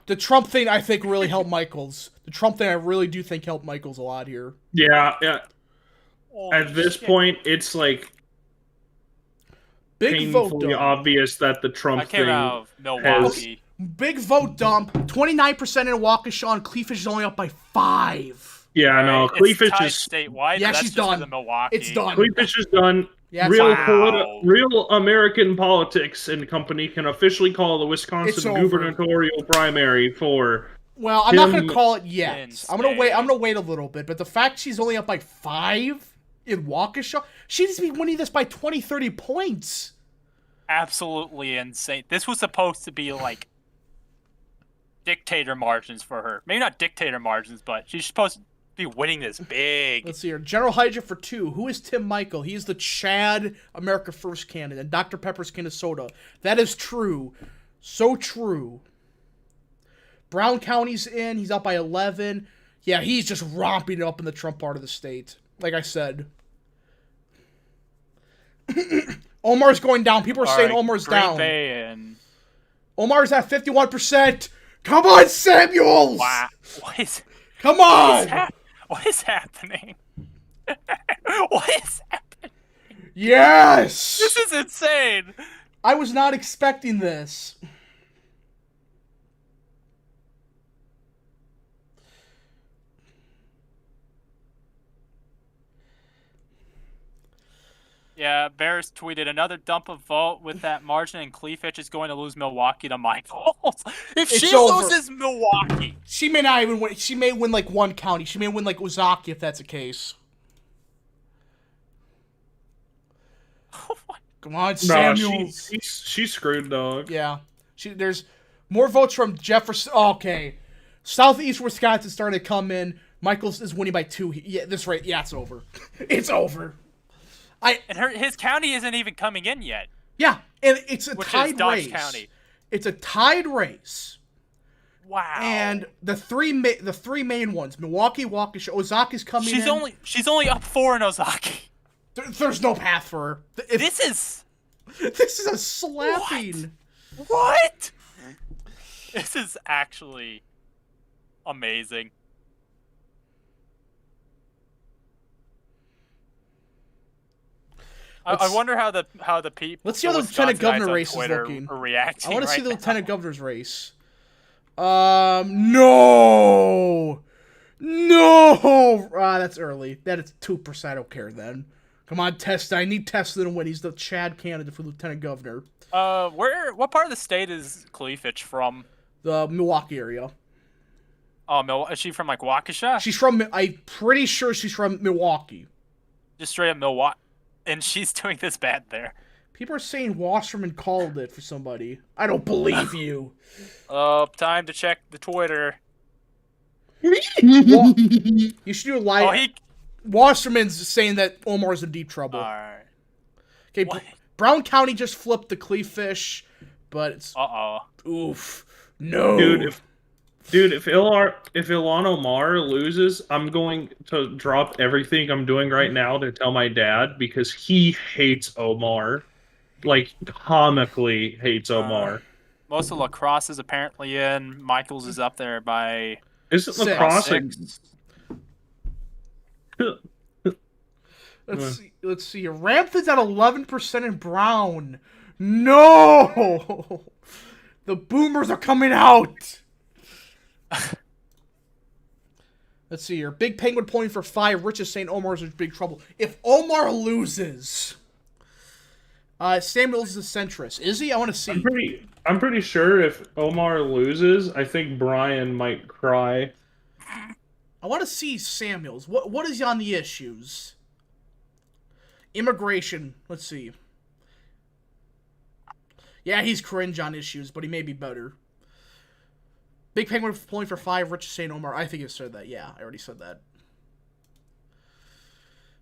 The Trump thing, I think, really helped Michaels. The Trump thing, I really do think helped Michaels a lot here. yeah. Holy At this shit. point, it's like Big vote painfully dump. obvious that the Trump I came thing. out of Milwaukee. Big vote dump. 29% in Waukesha, and Cleavage is only up by 5. Yeah, no, It's Cleavage tied is statewide. Yeah, but that's she's just done. 'cause of Milwaukee. It's done. Cleavage is done. Yeah, real wow. real American politics and company can officially call the It's Wisconsin over. gubernatorial primary for. Well, I'm not Him- going to call it yet. I'm going Insane. to wait a little bit, but the fact she's only up by 5 in Waukesha, she needs to be winning this by 20, 30 points. Absolutely insane. This was supposed to be like dictator margins for her. Maybe not dictator margins, but she's supposed to be winning this big. Let's see here. General Hydra for 2. Who is Tim Michael? He's the Chad America First candidate, and Dr. Pepper's Minnesota. That is true. So true. Brown County's in. He's up by 11. Yeah, he's just romping it up in the Trump part of the state. Like I said. Omar's going down. People are All saying right, Omar's Green down. Bay and Omar's at 51%. Come on, Samuels! wow, Come on! what is happening? What is happening? Yes! This is insane. I was not expecting this. Yeah, Bears tweeted another dump of vote with that margin, and Cleavage is going to lose Milwaukee to Michaels. If It's she over. loses Milwaukee, She may not even win. She may win like one county. She may win like Ozaki if that's the case. Come on, No, Samuels. she's screwed, dog. Yeah. There's more votes from Jefferson. Oh, okay. Southeast Wisconsin starting to come in. Michaels is winning by 2. Yeah, this rate. Yeah, it's over. It's over. and his county isn't even coming in yet, Yeah, and it's a which is tied Dodge race. County. It's a tied race. Wow. And the three main ones, Milwaukee, Waukesha, Ozaki's coming in. She's only up 4 in Ozaki. There's no path for her. This is This is a slapping. what? This is actually amazing. I wonder how the people. Let's see how the lieutenant governor race is looking. Are reacting. I want to see right the now. lieutenant governor's race. No. No! That's early. That is 2%. I don't care then. Come on, Testa. I need Testa to win. He's the Chad candidate for lieutenant governor. What part of the state is Cleavage from? The Milwaukee area. Oh, is she from like Waukesha? She's from. I'm pretty sure she's from Milwaukee. Just straight up Milwaukee, and she's doing this bad there. People are saying Wasserman called it for somebody. I don't believe you. Time to check the Twitter. You should do a live. Oh, Wasserman's saying that Omar's in deep trouble. Alright. Okay, Brown County just flipped the Cleefish, but it's. Oof. No. Dude, if Ilhan Omar loses, I'm going to drop everything I'm doing right now to tell my dad because he hates Omar. Like, comically hates Omar. Most of La Crosse is apparently in. Michaels is up there by... Isn't La Crosse... Let's see. Ramtha's at 11% in Brown. No! The boomers are coming out! Let's see here. Big Penguin polling for 5. Rich is saying Omar's in big trouble. If Omar loses... Samuel's the centrist. Is he? I want to see. I'm pretty sure if Omar loses, I think Brian might cry. I want to see Samuels. What is he on the issues? Immigration. Let's see. Yeah, he's cringe on issues, but he may be better. Big Penguin polling for 5. Rich is saying Omar. I think I said that. Yeah, I already said that.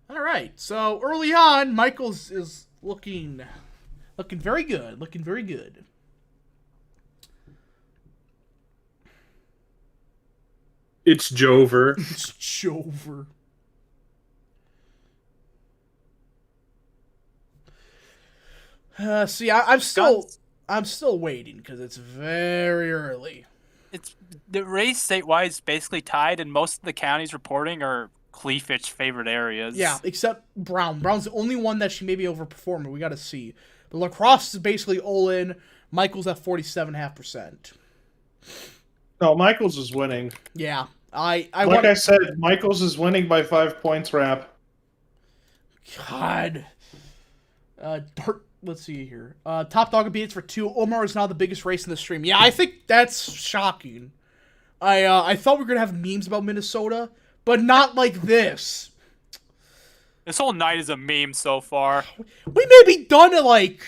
All right. So early on, Michaels is looking very good. Looking very good. It's Jover. It's Jover. See, I'm still waiting because it's very early. It's the race statewide is basically tied, and most of the counties reporting are Cleavage favorite areas. Yeah, except Brown. Brown's the only one that she may be overperforming. We got to see. But La Crosse is basically all in. Michael's at 47.5%. No, Michaels is winning. Yeah, I said, Michaels is winning by 5 points. Rap. God. Let's see here. Top dog beats for 2. Omar is now the biggest race in the stream. Yeah, I think that's shocking. I thought we were gonna have memes about Minnesota, but not like this. This whole night is a meme so far. We may be done in like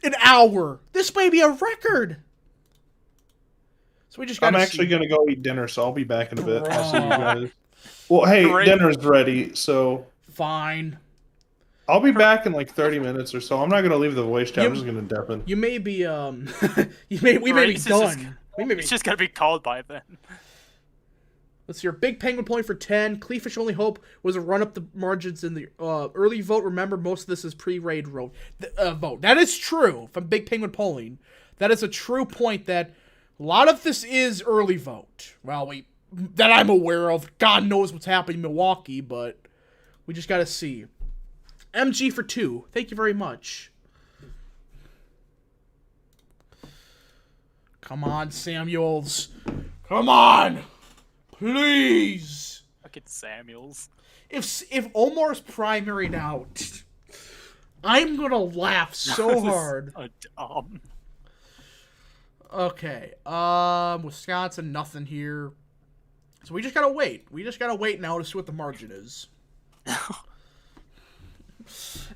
an hour. This may be a record. So we just. I'm actually gonna go eat dinner, so I'll be back in a bit. I'll see you guys. Well, hey, dinner's ready, so. Fine. I'll be back in like 30 minutes or so. I'm not gonna leave the voice chat. I'm just gonna dip in. You may be we may be done. It's just gonna be called by then. Let's see. Your Big Penguin polling for 10. Cleafish only hope was to run up the margins in the early vote. Remember, most of this is pre-raid vote. That is true. From Big Penguin polling, that is a true point. That a lot of this is early vote. Well, that I'm aware of. God knows what's happening in Milwaukee, but we just gotta see. MG for 2. Thank you very much. Come on, Samuels. Come on. Please. Look at Samuels. If Omar's primaried out, I'm going to laugh so hard. Okay. Wisconsin, nothing here. So we just got to wait. We just got to wait now to see what the margin is.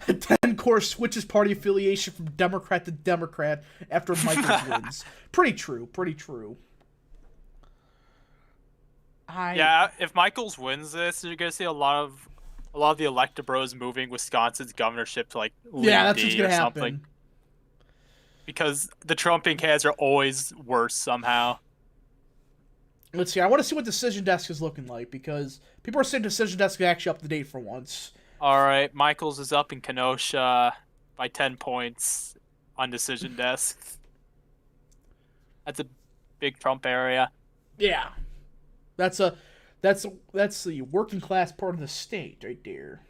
10 course switches party affiliation from Democrat to Democrat after Michaels wins. Pretty true. Yeah, if Michaels wins this, you're gonna see a lot of the electabros moving Wisconsin's governorship to like that's what's gonna happen. Because the Trumping heads are always worse somehow. Let's see. I want to see what Decision Desk is looking like because people are saying Decision Desk is actually up to date for once. All right, Michaels is up in Kenosha by 10 points on Decision Desk. That's a big Trump area. Yeah, that's the working class part of the state right there.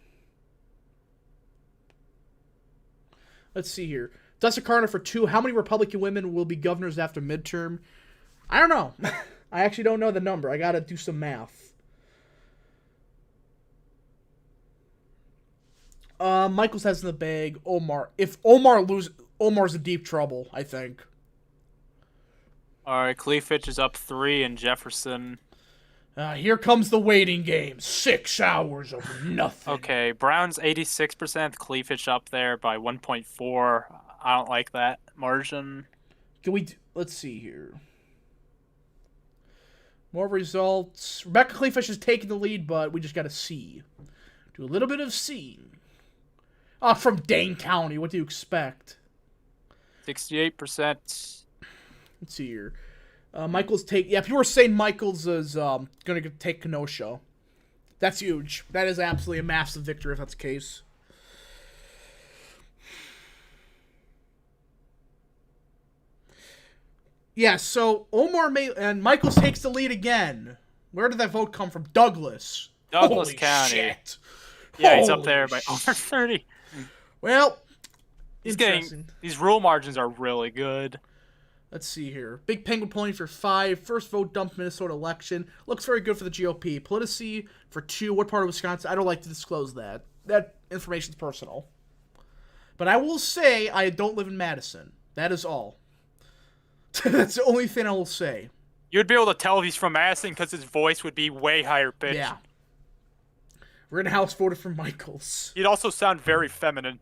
Let's see here. Dustin Carter for 2. How many Republican women will be governors after midterm? I don't know. I actually don't know the number. I gotta do some math. Michaels has in the bag. Omar. If Omar loses, Omar's in deep trouble, I think. All right, Cleefitch is up 3, and Jefferson. Here comes the waiting game. 6 hours of nothing. Okay, Brown's 86%. Cleefitch up there by 1.4. I don't like that margin. Let's see here. More results. Rebecca Cleefitch is taking the lead, but we just got to see. Do a little bit of seeing. From Dane County. What do you expect? 68%. Let's see here. Michaels people are saying Michaels is going to take Kenosha. That's huge. That is absolutely a massive victory if that's the case. Yeah, so and Michaels takes the lead again. Where did that vote come from? Douglas. Douglas Holy County. Shit. Yeah, he's up there by over 30. Well, these rule margins are really good. Let's see here. Big Penguin polling for 5. First vote dumped Minnesota election. Looks very good for the GOP. Politici for 2. What part of Wisconsin? I don't like to disclose that. That information's personal. But I will say I don't live in Madison. That is all. That's the only thing I will say. You'd be able to tell if he's from Madison because his voice would be way higher pitched. Yeah. Rittenhouse voted for Michaels. He'd also sound very feminine.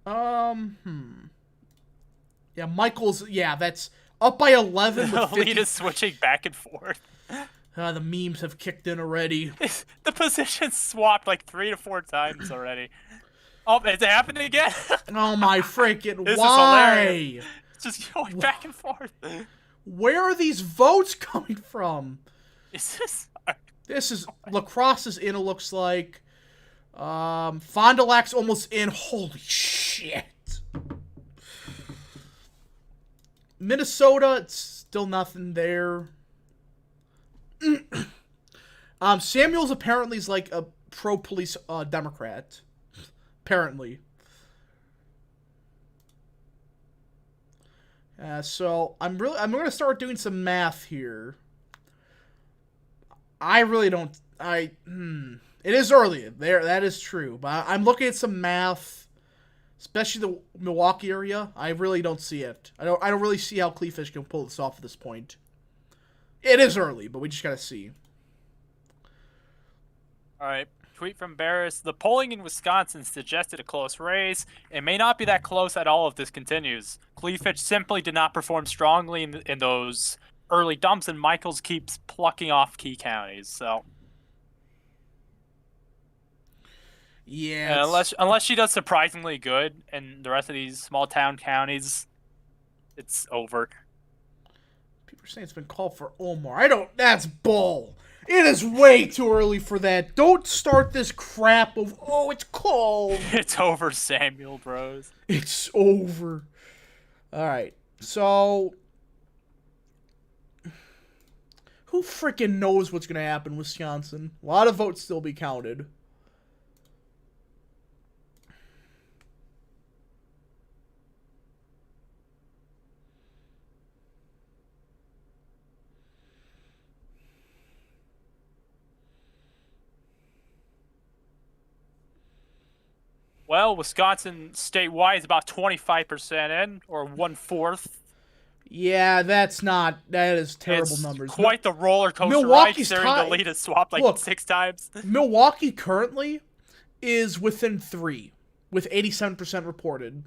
Yeah, Michaels, that's up by 11 with 50. Lead is switching back and forth. The memes have kicked in already. The positions swapped like 3 to 4 times already. Oh, it's happening again? Oh my freaking, This why? is hilarious. It's just going back and forth. Where are these votes coming from? This is La Crosse is in, it looks like. Fond du Lac's almost in. Holy shit. Minnesota, it's still nothing there. Samuels apparently is like a pro-police Democrat. Apparently. So I'm gonna start doing some math here. I really don't. It is early there. That is true, but I'm looking at some math, especially the Milwaukee area. I really don't see it. I don't really see how Cleefitch can pull this off at this point. It is early, but we just gotta see. All right. Tweet from Barris. The polling in Wisconsin suggested a close race. It may not be that close at all if this continues. Cleefitch simply did not perform strongly in those early dumps, and Michaels keeps plucking off key counties. So, yeah, unless she does surprisingly good in the rest of these small town counties, it's over. People are saying it's been called for Omar. That's bull. It is way too early for that. Don't start this crap of, it's cold. It's over, Samuel Bros. It's over. All right. So, who freaking knows what's going to happen in Wisconsin? A lot of votes still be counted. Well, Wisconsin statewide is about 25% in, or 1/4. Yeah, that is terrible numbers. Quite the roller coaster Milwaukee's ride, considering the lead has swapped like 6 times. Milwaukee currently is within 3, with 87% reported.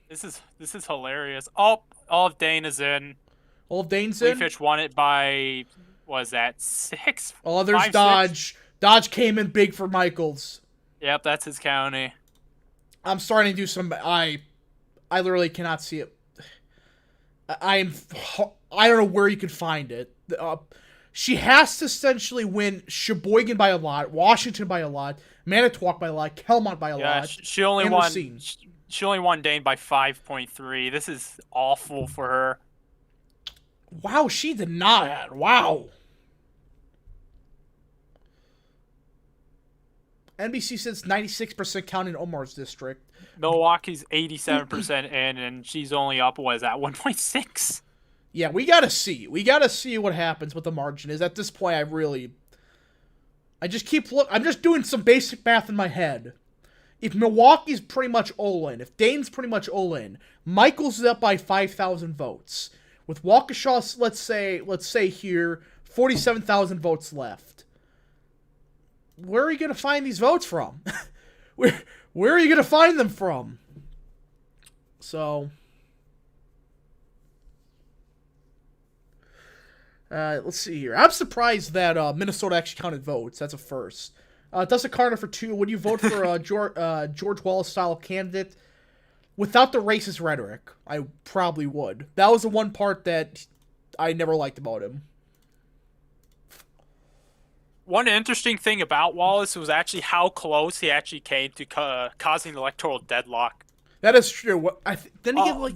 This is hilarious. All of Dane is in. All of Dane's in? Cleefitch won it by, was that 6? Oh, there's Dodge. 6? Dodge came in big for Michaels. Yep, that's his county. I'm starting to do some. I literally cannot see it. I don't know where you can find it. She has to essentially win Sheboygan by a lot, Washington by a lot, Manitowoc by a lot, Kelmont by a lot. She only won. She only won Dane by 5.3. This is awful for her. Wow, she did not. Wow. NBC says 96% counting Omar's district. Milwaukee's 87% in, and she's only up, 1.6? Yeah, we gotta see. We gotta see what happens, what the margin is. At this point, I'm just doing some basic math in my head. If Milwaukee's pretty much all in, if Dane's pretty much all in, Michaels is up by 5,000 votes. With Waukesha, let's say here, 47,000 votes left. Where are you gonna find these votes from? where are you gonna find them from? So, let's see here. I'm surprised that Minnesota actually counted votes. That's a first. Dustin Carter for 2. Would you vote for George Wallace style candidate? Without the racist rhetoric, I probably would. That was the one part that I never liked about him. One interesting thing about Wallace was actually how close he actually came to causing an electoral deadlock. That is true. Then he get like...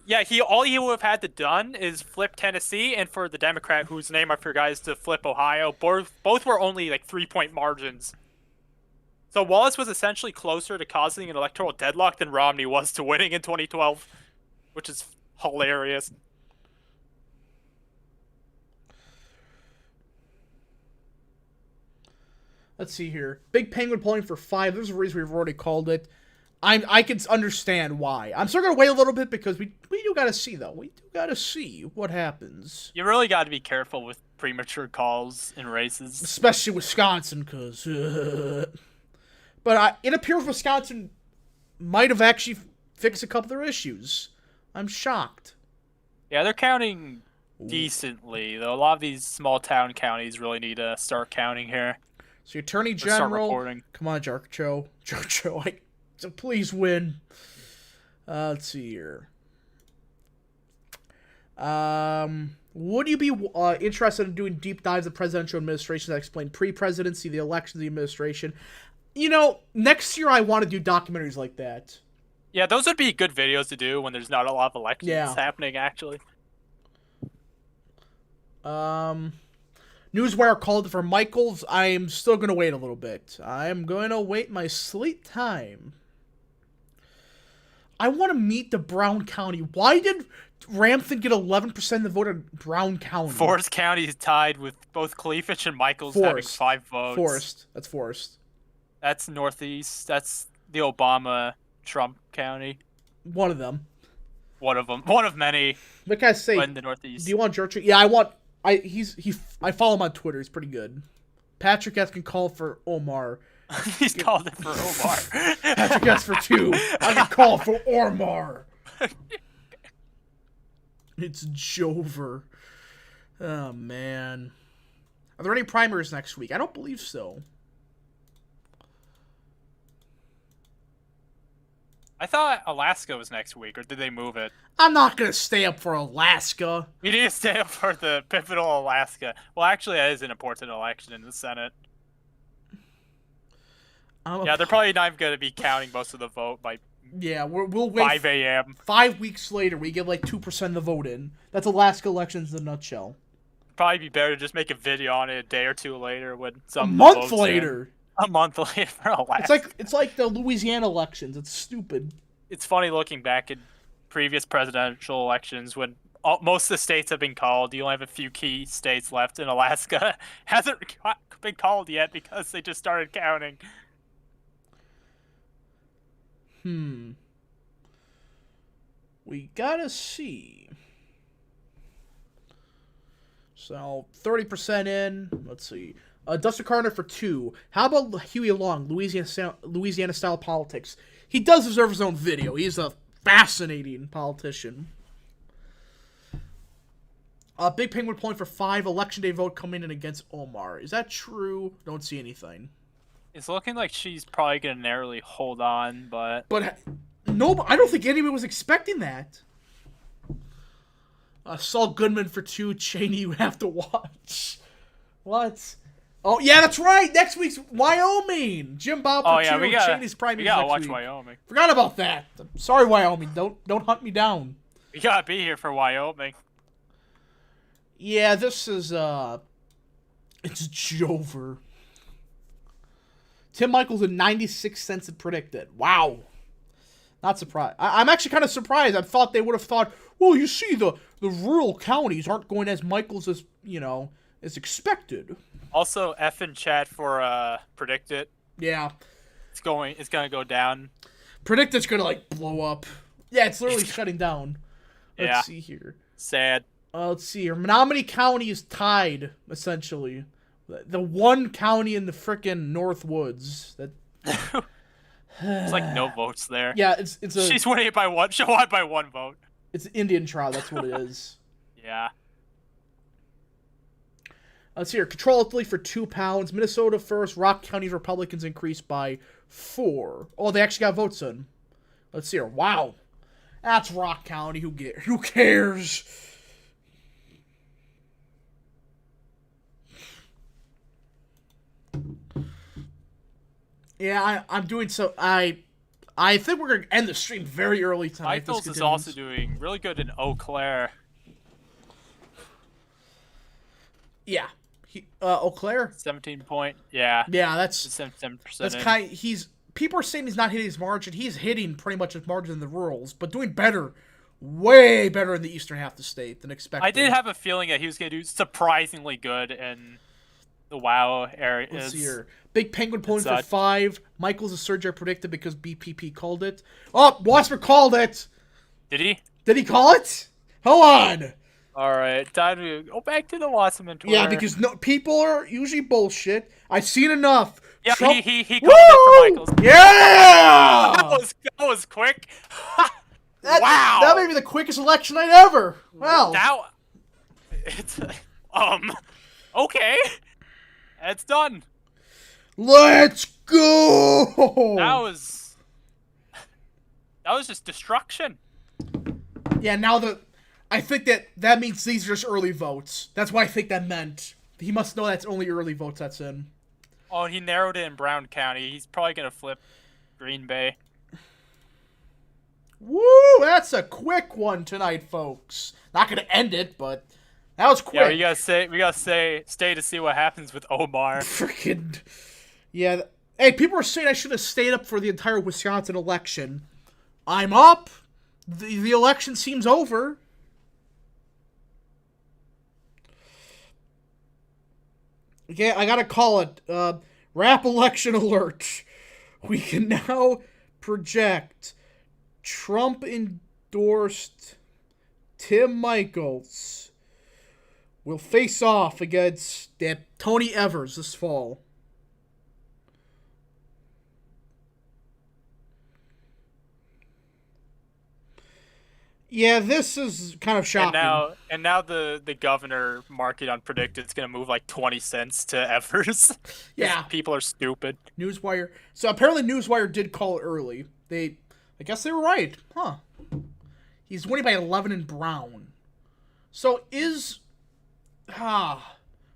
Yeah, all he would have had to done is flip Tennessee, and for the Democrat, whose name I forgot, is to flip Ohio. Both were only like 3-point margins. So Wallace was essentially closer to causing an electoral deadlock than Romney was to winning in 2012, which is hilarious. Let's see here. Big Penguin polling for 5. There's a reason we've already called it. I can understand why. I'm still gonna wait a little bit because we do gotta see though. We do gotta see what happens. You really got to be careful with premature calls in races, especially Wisconsin, because. But it appears Wisconsin might have actually fixed a couple of their issues. I'm shocked. Yeah, they're counting decently though. A lot of these small town counties really need to start counting here. So Attorney General, come on, Joe, so please win. Let's see here. Would you be interested in doing deep dives of presidential administrations that explain pre-presidency, the election, the administration? You know, next year I want to do documentaries like that. Yeah, those would be good videos to do when there's not a lot of elections happening, actually. Newswire called for Michaels. I'm still going to wait a little bit. I'm going to wait my sweet time. I want to meet the Brown County. Why did Ramthun get 11% of the vote in Brown County? Forest County is tied with both Cleavage and Michaels having 5 votes. That's Forest. That's Northeast. That's the Obama-Trump County. One of them. One of them. One of many. Like I say, in the Northeast. Do you want George? Yeah, I want. I follow him on Twitter. He's pretty good. Patrick S can call for Omar. He's called it for Omar. Patrick S for 2. I can call for Omar. It's Jover. Oh man. Are there any primaries next week? I don't believe so. I thought Alaska was next week, or did they move it? I'm not going to stay up for Alaska. We need to stay up for the pivotal Alaska. Well, actually, that is an important election in the Senate. Yeah, they're probably not even going to be counting most of the vote by we'll wait 5 a.m. 5 weeks later, we get like 2% of the vote in. That's Alaska elections in a nutshell. Probably be better to just make a video on it a day or two later when some A month later. A month later for Alaska. It's like the Louisiana elections. It's stupid. It's funny looking back at previous presidential elections when most of the states have been called. You only have a few key states left, and Alaska hasn't been called yet because they just started counting. We gotta see. So 30% in. Let's see. Dustin Carter for 2. How about Huey Long, Louisiana style politics? He does deserve his own video. He's a fascinating politician. Big Penguin polling for 5. Election day vote coming in against Omar. Is that true? Don't see anything. It's looking like she's probably gonna narrowly hold on, but no, I don't think anyone was expecting that. Saul Goodman for 2. Cheney, you have to watch. What? Oh, yeah, that's right. Next week's Wyoming. Jim Bob for 2. Cheney's primaries next watch week. Wyoming. Forgot about that. Sorry, Wyoming. Don't hunt me down. You gotta be here for Wyoming. Yeah, this is it's Jover. Tim Michaels at 96 cents had predicted. Wow. Not surprised. I'm actually kind of surprised. I thought they would have thought, well, you see, the rural counties aren't going as Michaels as, as expected. Also, F in chat for predict it. Yeah. It's gonna go down. Predict it's gonna like blow up. Yeah, it's literally shutting down. Let's see here. Sad. Let's see here. Menominee County is tied, essentially. The one county in the frickin' North Woods that. There's like no votes there. Yeah, it's a. She's winning it by one. She'll win by one vote. It's an Indian trial. That's what it is. Yeah. Let's see here. Control Italy for £2. Minnesota first. Rock County Republicans increased by 4. Oh, they actually got votes in. Let's see here. Wow. That's Rock County. Who cares? Yeah, I'm doing so. I think we're gonna end the stream very early tonight. Michaels is also doing really good in Eau Claire. Yeah, Eau Claire. 17 point. Yeah. Yeah, that's 7%. That's kind. People are saying he's not hitting his margin. He's hitting pretty much his margin in the rurals, but doing better, way better in the eastern half of the state than expected. I did have a feeling that he was going to do surprisingly good in the WoW area. Let's see here. Big Penguin pulling for 5. Michael's a surge I predicted because BPP called it. Oh, Wasper called it! Did he? Did he call it? Hold on! Alright, time to go back to the Wasserman Twitter. Yeah, because people are usually bullshit. I've seen enough. Yeah, Trump... he called it for Michaels. Yeah! that was quick. Wow! That may be the quickest election night ever. Well, it's okay. It's done. Let's go. That was just destruction. Yeah, I think that means these are just early votes. That's why I think that meant. He must know that's only early votes that's in. Oh, he narrowed it in Brown County. He's probably going to flip Green Bay. Woo! That's a quick one tonight, folks. Not going to end it, but that was quick. Yeah, we gotta stay to see what happens with Omar. Freaking. Yeah. Hey, people are saying I should have stayed up for the entire Wisconsin election. I'm up. The election seems over. Okay, I gotta call it. Rap election alert. We can now project Trump endorsed Tim Michaels will face off against Tony Evers this fall. Yeah, this is kind of shocking. And now the governor market on predicted it's gonna move like 20 cents to Evers. Yeah, people are stupid. Newswire. So apparently Newswire did call it early. I guess they were right, huh? He's winning by 11 in Brown. So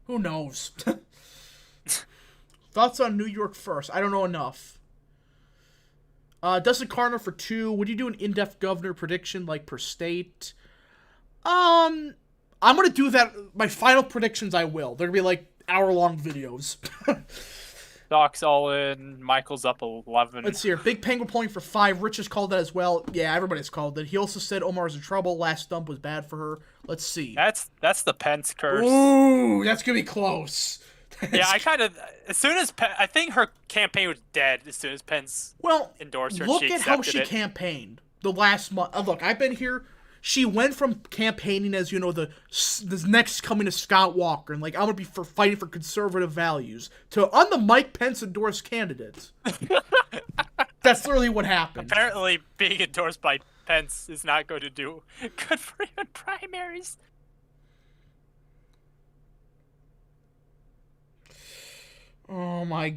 who knows? Thoughts on New York first? I don't know enough. Dustin Carter for 2. Would you do an in-depth governor prediction like per state? I'm gonna do that. My final predictions I will. They're gonna be like hour-long videos. Doc's all in. Michael's up 11. Let's see here. Big Penguin pulling for 5. Rich has called that as well. Yeah, everybody's called it. He also said Omar's in trouble. Last dump was bad for her. Let's see. That's the Pence curse. Ooh, that's gonna be close. Yeah, I think her campaign was dead as soon as Pence endorsed her. Look at how she campaigned the last month. Look, I've been here. She went from campaigning as, the next coming of Scott Walker and like I'm gonna be fighting for conservative values to I'm the Mike Pence endorsed candidate. That's literally what happened. Apparently, being endorsed by Pence is not going to do good for you in primaries. Oh my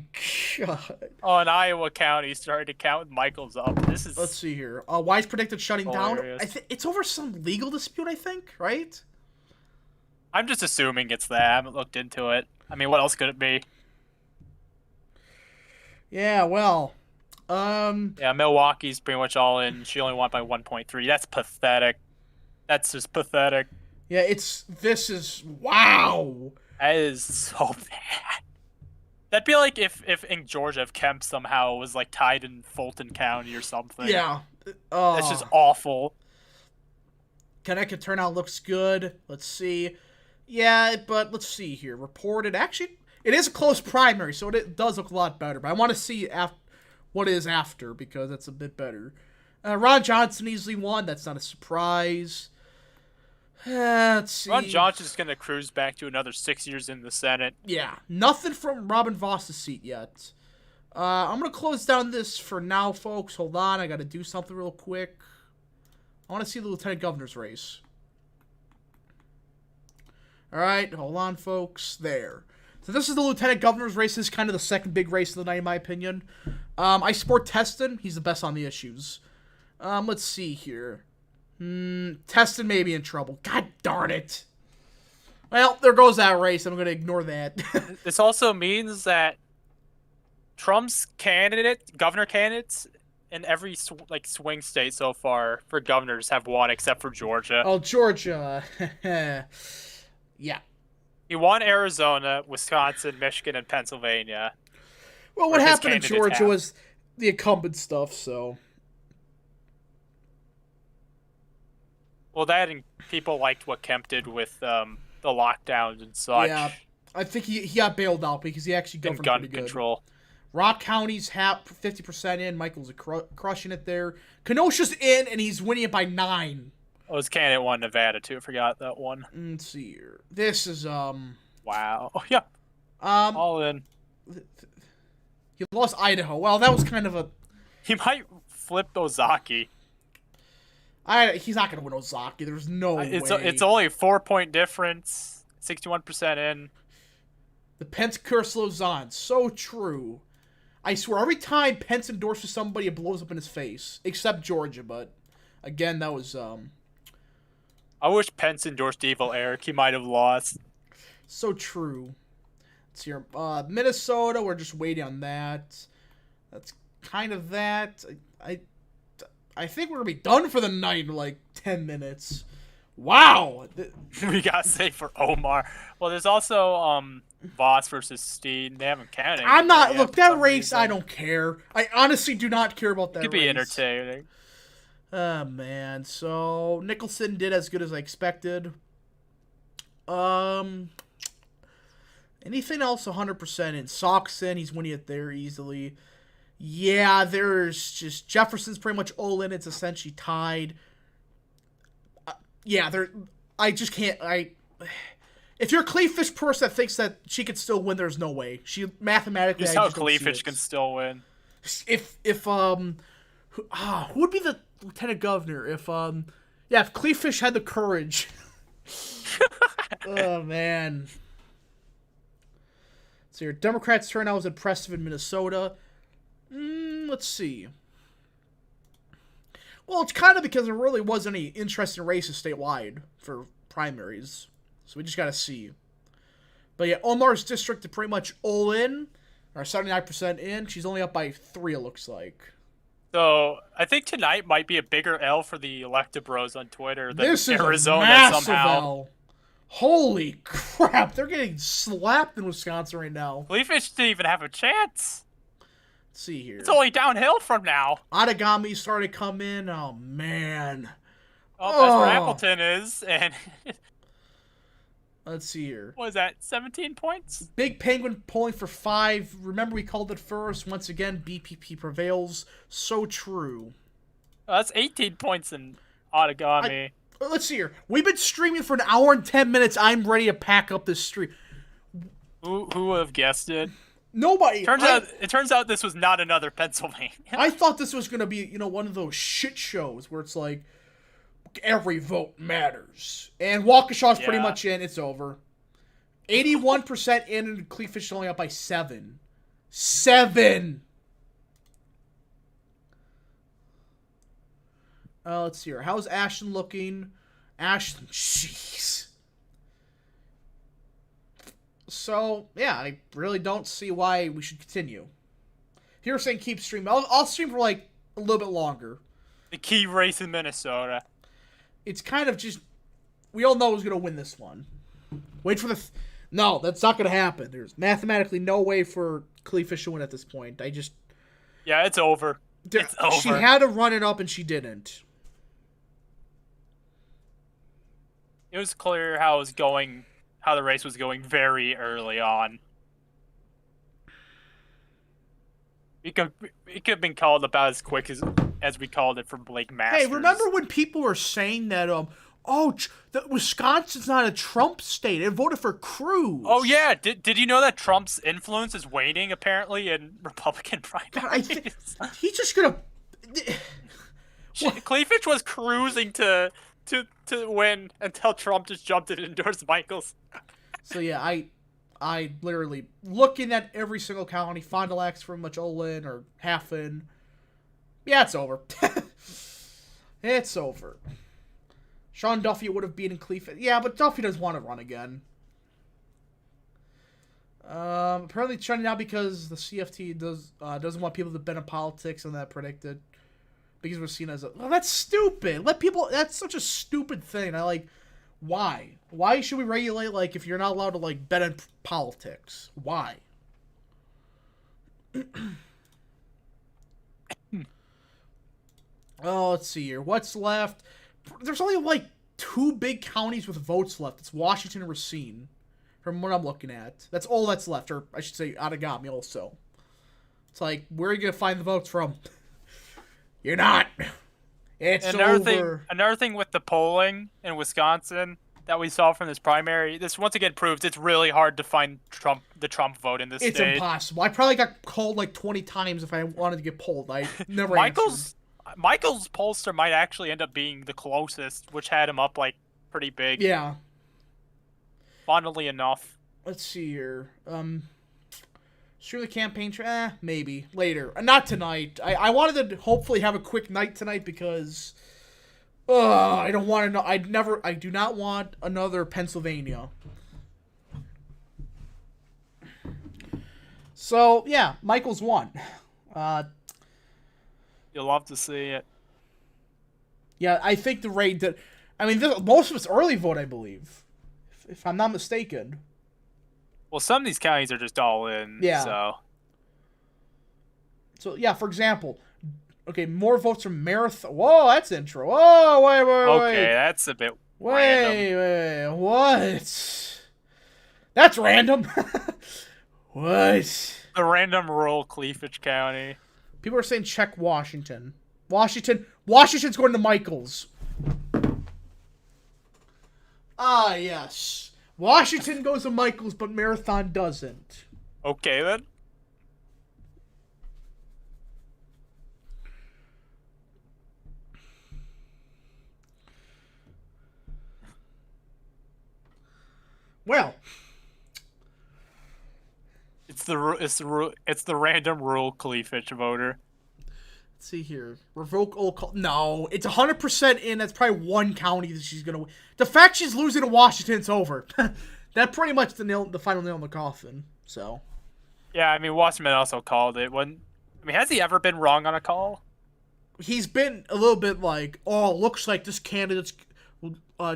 god. Oh, and Iowa County started to count with Michaels up. Let's see here. Wise predicted shutting hilarious. down. It's over some legal dispute, I think, right? I'm just assuming it's that. I haven't looked into it. I mean, what else could it be? Yeah, well. Yeah, Milwaukee's pretty much all in. She only won by 1.3. That's pathetic. That's just pathetic. Yeah, this is wow. That is so bad. That'd be like if in Georgia, if Kemp somehow was like tied in Fulton County or something. Yeah. That's just awful. Connecticut turnout looks good. Let's see. Yeah, but let's see here. Reported. Actually, it is a close primary, so it does look a lot better. But I want to see what is after, because that's a bit better. Ron Johnson easily won. That's not a surprise. Let's see. Ron Johnson's going to cruise back to another 6 years in the Senate. Yeah, nothing from Robin Voss's seat yet. I'm going to close down this for now, folks. Hold on, I got to do something real quick. I want to see the lieutenant governor's race. Alright, hold on, folks. There. So this is the lieutenant governor's race. This is kind of the second big race of the night, in my opinion. I support Teston. He's the best on the issues. Let's see here. Teston may be in trouble. God darn it. Well, there goes that race. I'm going to ignore that. This also means that Trump's governor candidates in every swing state so far for governors have won except for Georgia. Oh, Georgia. Yeah. He won Arizona, Wisconsin, Michigan, and Pennsylvania. Well, what happened in Georgia was the incumbent stuff, so. Well, that and people liked what Kemp did with the lockdowns and such. Yeah, I think he got bailed out because he actually governed gun pretty good. control. Rock County's 50% in. Michael's crushing it there. Kenosha's in, and he's winning it by 9. Oh, his candidate won Nevada, too. Forgot that one. Let's see here. This is, Wow. Oh, yeah. All in. He lost Idaho. Well, that was kind of a... He might flip Ozaki. He's not going to win Ozaki. There's no way. It's only a 4-point difference. 61% in. The Pence curse lives on. So true. I swear, every time Pence endorses somebody, it blows up in his face. Except Georgia, but... Again, that was, I wish Pence endorsed Evil Eric. He might have lost. So true. Let's hear. Minnesota, we're just waiting on that. That's kind of that. I think we're going to be done for the night in like 10 minutes. Wow. We got to say for Omar. Well, there's also Voss versus Steen. They haven't counted. I'm not. Look, that race, I don't care. I honestly do not care about that race. It could be entertaining. Oh, man. So, Nicholson did as good as I expected. Anything else 100% in? Soxon, he's winning it there easily. Yeah, there's just... Jefferson's pretty much all in. It's essentially tied. Yeah, I just can't... If you're a Cleefish person that thinks that she could still win, there's no way. She mathematically... Just how Cleefish can still win. If who would be the lieutenant governor if Cleefish had the courage. Oh man. So your Democrats turnout was impressive in Minnesota. Let's see. Well, it's kind of because there really wasn't any interesting races statewide for primaries. So we just gotta see. But yeah, Omar's district is pretty much all in. Or 79% in. She's only up by 3, it looks like. So I think tonight might be a bigger L for the elected bros on Twitter than this is Arizona a massive somehow. L. Holy crap, they're getting slapped in Wisconsin right now. Cleefish didn't even have a chance. Let's see here. It's only downhill from now. Outagamie started to come in. Oh, man. Oh, that's where Appleton is. And let's see here. what is that, 17 points? Big Penguin polling for 5. Remember we called it first. Once again, BPP prevails. So true. Oh, that's 18 points in Outagamie. Let's see here. We've been streaming for an hour and 10 minutes. I'm ready to pack up this stream. Who would have guessed it? Nobody. It turns out this was not another Pennsylvania. I thought this was going to be, one of those shit shows where it's like, every vote matters. And Waukesha's pretty much in. It's over. 81% in, and Cleefish only up by 7. 7! Let's see here. How's Ashton looking? Ashton, jeez. So, yeah, I really don't see why we should continue. If you're saying keep streaming, I'll stream for, like, a little bit longer. The key race in Minnesota. It's kind of just... We all know who's going to win this one. Wait for the... No, that's not going to happen. There's mathematically no way for Cleefish to win at this point. Yeah, it's over. It's over. She had to run it up, and she didn't. It was clear how it was going how the race was going very early on. It could have been called about as quick as we called it for Blake Masters. Hey, remember when people were saying that that Wisconsin's not a Trump state? It voted for Cruz. Oh yeah, did you know that Trump's influence is waning apparently in Republican primaries? God, he's just gonna. Cleavage was cruising to win until Trump just jumped in and endorsed Michaels. So yeah, I literally looking at every single county, Fond du Lac's pretty much all in or half in. Yeah, it's over. It's over. Sean Duffy would have beaten Cleveland. Yeah, but Duffy doesn't want to run again. Apparently it's shutting down because the CFT doesn't want people to bend in politics, and that predicted. Because we're seen as that's stupid. That's such a stupid thing. Why? Why should we regulate, if you're not allowed to, bet in politics? Why? Oh, let's see here. What's left? There's only, 2 big counties with votes left. It's Washington and Racine, from what I'm looking at. That's all that's left, or I should say Outagamie also. It's where are you going to find the votes from? You're not. It's over. Another thing with the polling in Wisconsin that we saw from this primary, this once again proves it's really hard to find the Trump vote in this state. It's impossible. I probably got called 20 times if I wanted to get polled. I never answered. Michael's pollster might actually end up being the closest, which had him up pretty big. Yeah. Funnily enough. Let's see here. Sure, the campaign maybe later. Not tonight. I wanted to hopefully have a quick night tonight because I don't want to know. I do not want another Pennsylvania. So, yeah, Michael's won. You'll love to see it. Yeah, I think the raid that most of it's early vote, I believe. If I'm not mistaken. Well, some of these counties are just all in. Yeah. So yeah, for example, more votes from Marathon. Whoa, that's intro. Oh, wait. Okay, that's a bit random. Wait, what? That's random. What? The random rural Cleavage County. People are saying check Washington. Washington's going to Michaels. Ah, yes. Washington goes to Michaels, but Marathon doesn't. Okay, then. Well, it's the random rural Cleavage voter. Let's see here. Revoke all call. No, it's 100% in. That's probably one county that she's gonna win. The fact she's losing to Washington, it's over. That pretty much the final nail in the coffin. So. Yeah, Wasserman also called it. Has he ever been wrong on a call? He's been a little bit looks like this candidate's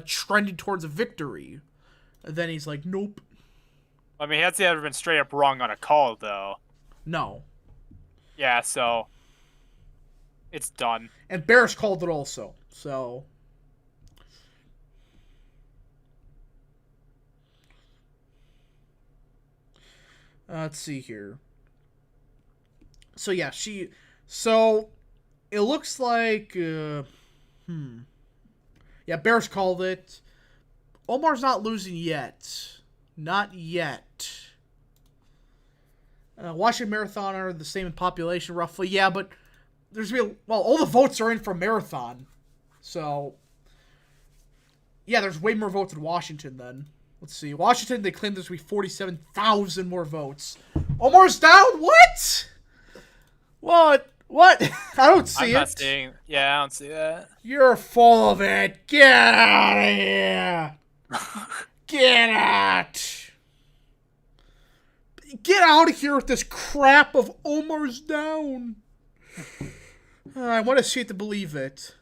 trending towards a victory. And then he's like, nope. Has he ever been straight up wrong on a call, though? No. Yeah, so it's done. And Barris called it also, so. Let's see here. So yeah, it looks like, yeah, Barris called it. Omar's not losing yet. Not yet. Washington Marathon are the same in population, roughly. Yeah, but there's all the votes are in for Marathon. So, yeah, there's way more votes in Washington then. Let's see. Washington, they claim there's going to be 47,000 more votes. Omar's down? What? What? I don't see I'm not seeing. Yeah, I don't see that. You're full of it. Get out of here. Get out. Get out of here with this crap of Omar's down. I want to see it to believe it.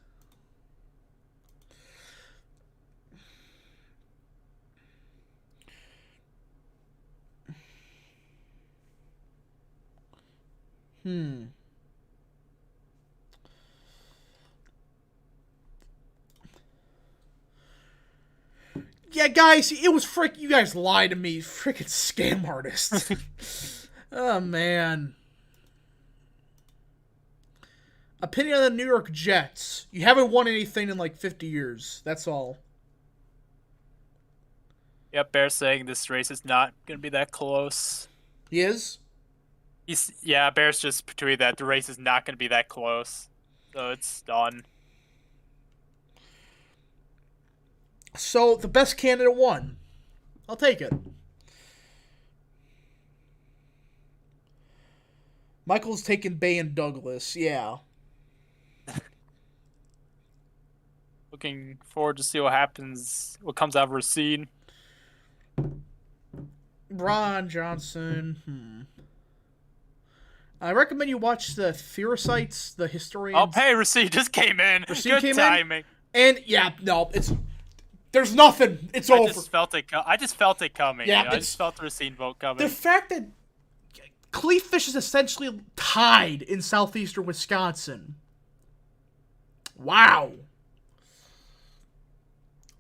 Yeah, guys, it was you guys lied to me. Freaking scam artists. Oh, man. Opinion on the New York Jets. You haven't won anything in like 50 years. That's all. Yep, Bear's saying this race is not going to be that close. He is? Yeah, Bear's just tweeted that the race is not going to be that close. So it's done. So, the best candidate won. I'll take it. Michael's taking Bay and Douglas. Yeah. Looking forward to see what happens, what comes out of Racine. Ron Johnson. I recommend you watch the Theoricites, the historians. Oh, hey, Racine just came in. Racine Good came timing. And, yeah, no, there's nothing. It's over. I just felt it coming. Yeah, I just felt the Racine vote coming. The fact that Cleefish is essentially tied in southeastern Wisconsin. Wow.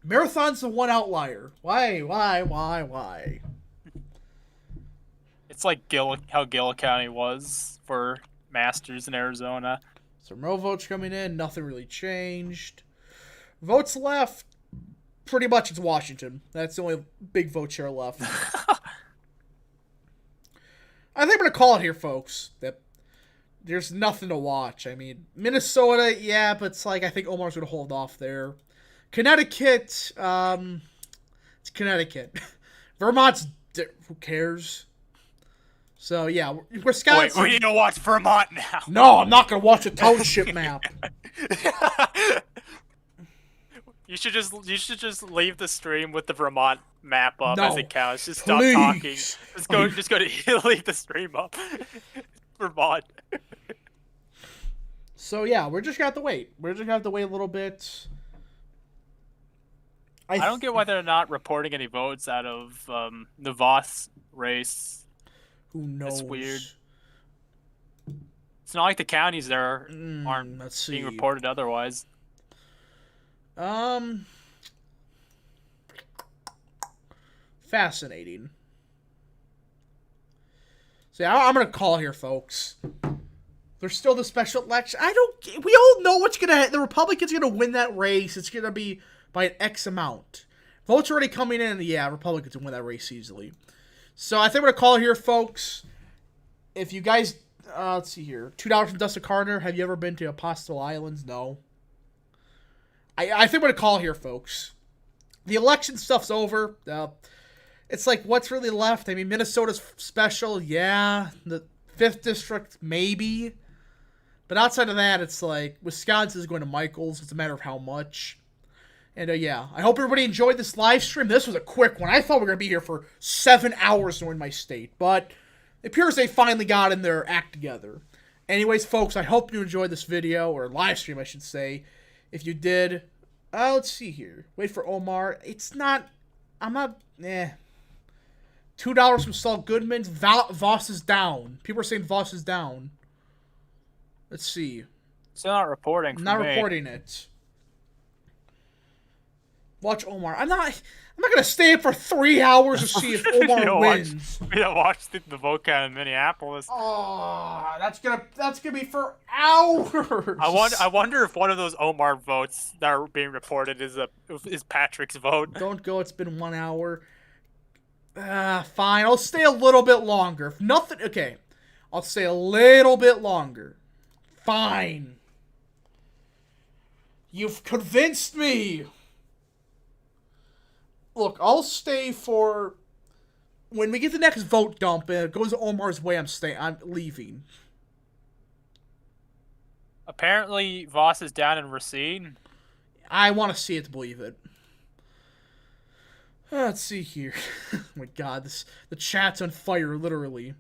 Marathon's the one outlier. Why? It's like how Gila County was for Masters in Arizona. So no votes coming in. Nothing really changed. Votes left. Pretty much it's Washington. That's the only big vote share left. I think I'm going to call it here, folks. That there's nothing to watch. I mean, Minnesota, yeah, but it's like I think Omar's going to hold off there. Connecticut, it's Connecticut. Vermont's, who cares? So, yeah, Wisconsin. Wait, we need to watch Vermont now. No, I'm not going to watch a township map. You should just leave the stream with the Vermont map up as it counts. Just stop please. talking. Just go to leave the stream up. Vermont. So yeah, we're just gonna have to wait. We're just gonna have to wait a little bit. I don't get why they're not reporting any votes out of the Voss race. Who knows? It's weird. It's not like the counties there aren't being reported otherwise. Fascinating. So yeah, I'm gonna call here, folks. There's still the special election. We all know what's gonna happen. The Republicans are gonna win that race. It's gonna be by an X amount. Votes are already coming in. Yeah, Republicans will win that race easily. So I think we're gonna call here, folks. If you guys, let's see here, $2 from Dustin Carter. Have you ever been to Apostle Islands? No. I think we're gonna call here, folks. The election stuff's over. It's like, what's really left? I mean, Minnesota's special, yeah. The 5th district, maybe. But outside of that, it's like Wisconsin's going to Michaels. It's a matter of how much. And yeah, I hope everybody enjoyed this live stream. This was a quick one. I thought we were going to be here for 7 hours knowing my state. But it appears they finally got in their act together. Anyways, folks, I hope you enjoyed this video, or live stream, I should say. If you did, let's see here. Wait for Omar. $2 from Saul Goodman. Voss is down. People are saying Voss is down. Let's see. Still not reporting. Not reporting it. Watch Omar. I'm not gonna stay up for 3 hours to see if Omar wins. We don't watch the vote count in Minneapolis. Oh, that's gonna be for hours. I wonder if one of those Omar votes that are being reported is Patrick's vote. Don't go. It's been 1 hour. Fine. I'll stay a little bit longer. If nothing, okay. I'll stay a little bit longer. Fine. You've convinced me. Look, I'll stay for when we get the next vote dump and it goes Omar's way. I'm leaving. Apparently, Voss is down in Racine. I want to see it to believe it. Let's see here. Oh my God, the chat's on fire, literally.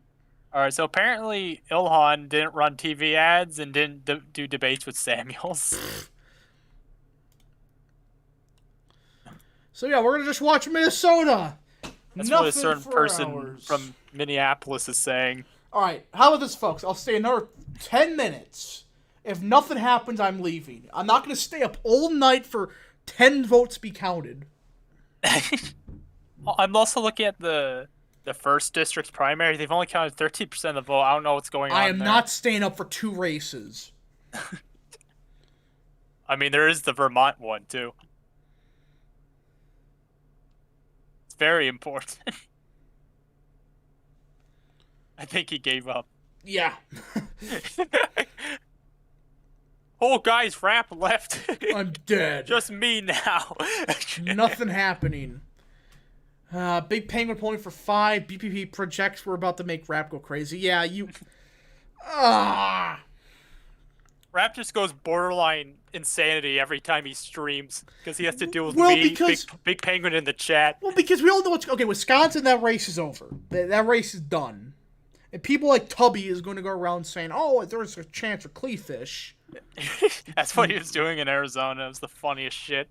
All right, so apparently Ilhan didn't run TV ads and didn't do debates with Samuels. So yeah, we're gonna just watch Minnesota. That's what a certain person from Minneapolis is saying. All right, how about this, folks? I'll stay another 10 minutes. If nothing happens, I'm leaving. I'm not gonna stay up all night for 10 votes be counted. I'm also looking at the first district's primary. They've only counted 13% of the vote. I don't know what's going on. I am there. not staying up for 2 races. I mean, there is the Vermont one too. It's very important. I think he gave up. Yeah. Oh, guys, Rap left. I'm dead. Just me now. Nothing happening. Big Penguin polling for 5. BPP projects we're about to make Rap go crazy. Yeah, you... Rap just goes borderline insanity every time he streams because he has to deal with Big Penguin in the chat. Well, because we all know okay, Wisconsin, that race is over. That race is done. And people like Tubby is going to go around saying, oh, there's a chance for Cleefish. That's what he was doing in Arizona. It was the funniest shit.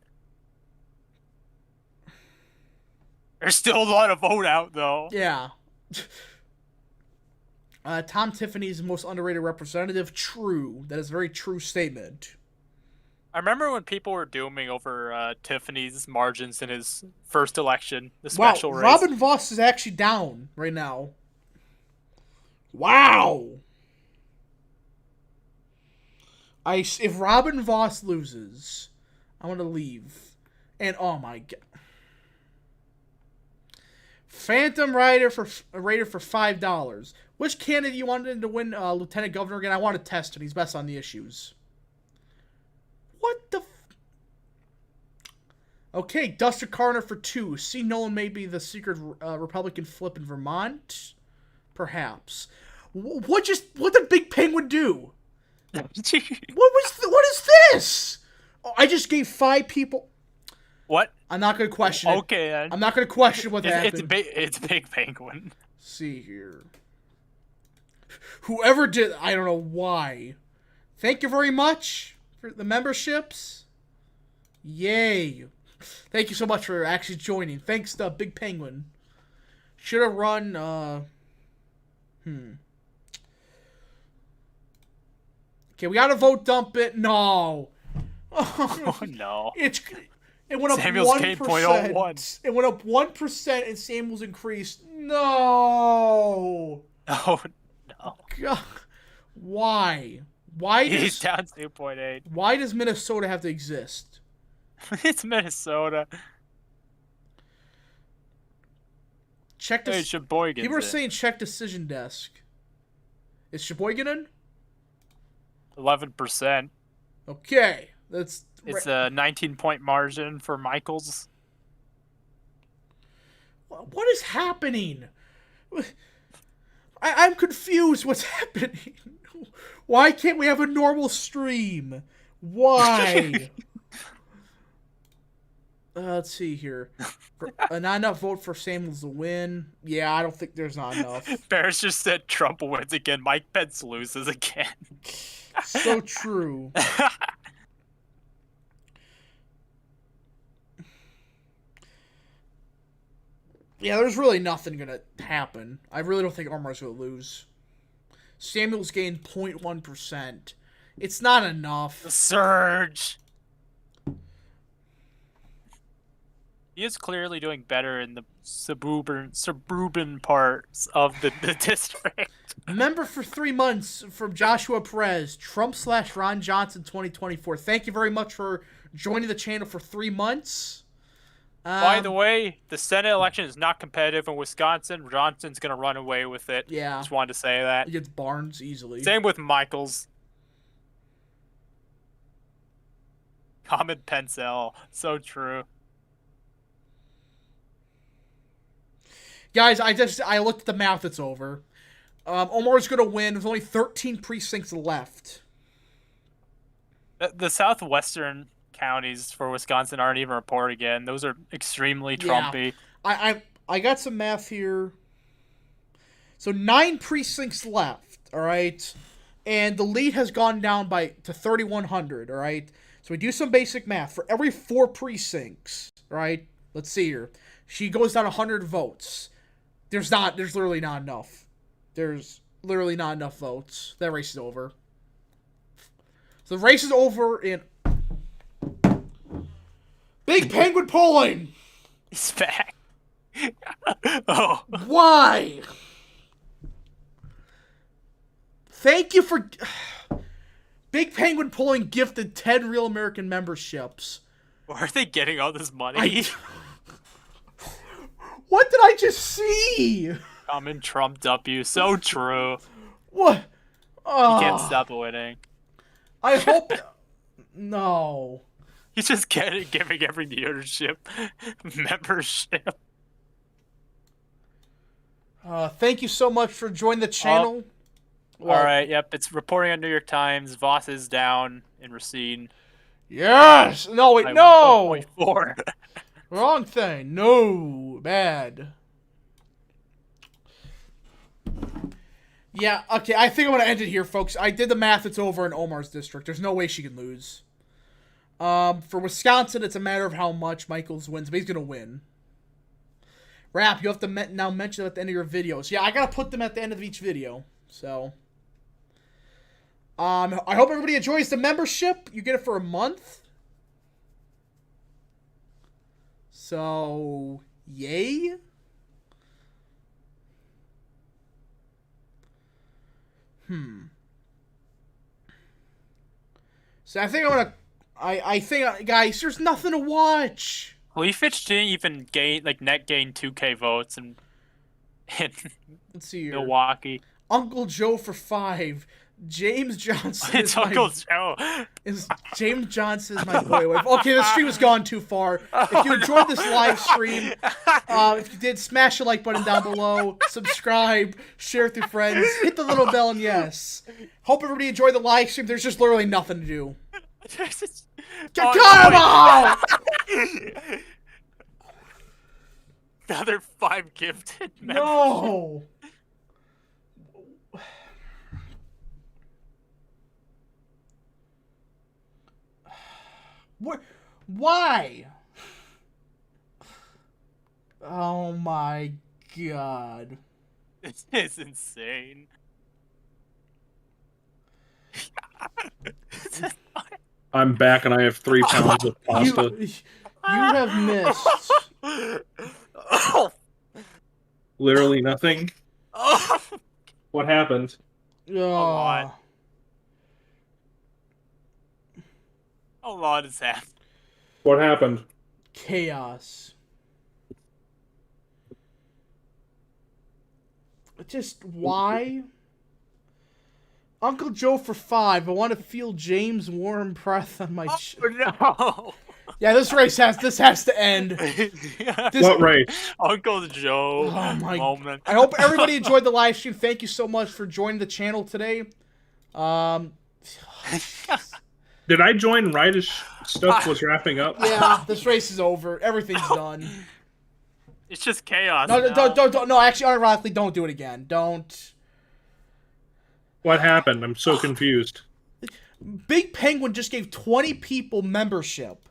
There's still a lot of vote out, though. Yeah. Tom Tiffany's the most underrated representative. True. That is a very true statement. I remember when people were dooming over Tiffany's margins in his first election, the special race. Robin Voss is actually down right now. Wow. If Robin Voss loses, I'm gonna leave. And oh my god. Phantom Rider for $5. Which candidate you wanted to win lieutenant governor again? I want to test him. He's best on the issues. What the? Okay, Duster Carter for 2. See, Nolan may be the secret Republican flip in Vermont, perhaps. What did Big Penguin do? What is this? Oh, I just gave 5 people. What? I'm not going to question it. Okay, then. I'm not going to question what happened. It's Big Penguin. See here. Whoever did, I don't know why. Thank you very much for the memberships. Yay. Thank you so much for actually joining. Thanks to Big Penguin. Should have run, Okay, we gotta vote dump it. No. Oh, no. It went up Samuel's 1%. It went up 1% and Samuel's increased. No. Oh, no. God. Why? He's down 2.8. Why does Minnesota have to exist? It's Minnesota. Check this. Hey, Sheboygan. People are saying check decision desk. Is Sheboygan in? 11%. Okay. It's a 19-point margin for Michaels. What is happening? I'm confused. What's happening? Why can't we have a normal stream? Why? Let's see here. Not enough vote for Samuels to win. Yeah, I don't think there's not enough. Barris just said Trump wins again. Mike Pence loses again. So true. Yeah, there's really nothing gonna happen. I really don't think Armour's gonna lose. Samuels gained 0.1%. It's not enough. The surge. He is clearly doing better in the suburban parts of the district. Member for 3 months from Joshua Perez, Trump/Ron Johnson 2024. Thank you very much for joining the channel for 3 months. By the way, the Senate election is not competitive in Wisconsin. Johnson's going to run away with it. Yeah. Just wanted to say that. Against Barnes easily. Same with Michaels. Common Pencil. So true. Guys, I looked at the math. It's over. Omar's going to win. There's only 13 precincts left. The southwestern counties for Wisconsin aren't even reported again. Those are extremely Trumpy. Yeah. I got some math here. So 9 precincts left, all right? And the lead has gone down to 3,100, all right? So we do some basic math. For every 4 precincts, right? Let's see here. She goes down 100 votes. There's literally not enough. There's literally not enough votes. That race is over. So the race is over in Big Penguin polling. He's back. Oh, Why? Thank you for... Big Penguin Polling gifted 10 Real American memberships. where are they getting all this money? What did I just see? Common Trump W. So true. What? He can't stop winning. I hope... No. He's just giving every viewership membership. Thank you so much for joining the channel. All right, yep, it's reporting on New York Times. Voss is down in Racine. Yes! No, wait, by no! 1.4. Wrong thing. No. Bad. Yeah, okay, I think I'm going to end it here, folks. I did the math. It's over in Omar's district. There's no way she can lose. For Wisconsin, it's a matter of how much Michaels wins, but he's going to win. Rap, you have to now mention them at the end of your videos. Yeah, I got to put them at the end of each video. So, I hope everybody enjoys the membership. You get it for a month. So, yay. So I think I'm gonna. I think, guys, there's nothing to watch. Leafich didn't even gain net gain 2K votes in Let's see here. Milwaukee. Uncle Joe for 5. James Johnson. It's Uncle Joe. James Johnson is my boy. Okay, the stream has gone too far. If you enjoyed this live stream, if you did, smash the like button down below, subscribe, share with your friends, hit the little bell, and yes. Hope everybody enjoyed the live stream. There's just literally nothing to do. Come on! Another 5 gifted members. No! What? Why? Oh my god. This is insane. I'm back and I have 3 pounds of pasta. You have missed. Literally nothing. What happened? Oh. A lot has happened. What happened? Chaos. Just why? Uncle Joe for 5. I want to feel James' warm breath on my chest. No. Yeah, this has to end. This, What race? Uncle Joe Oh my- moment. I hope everybody enjoyed the live stream. Thank you so much for joining the channel today. Did I join right as stuff was wrapping up? Yeah, this race is over. Everything's done. It's just chaos. No, now. don't. No, actually, unironically, don't do it again. Don't. What happened? I'm so confused. Big Penguin just gave 20 people membership.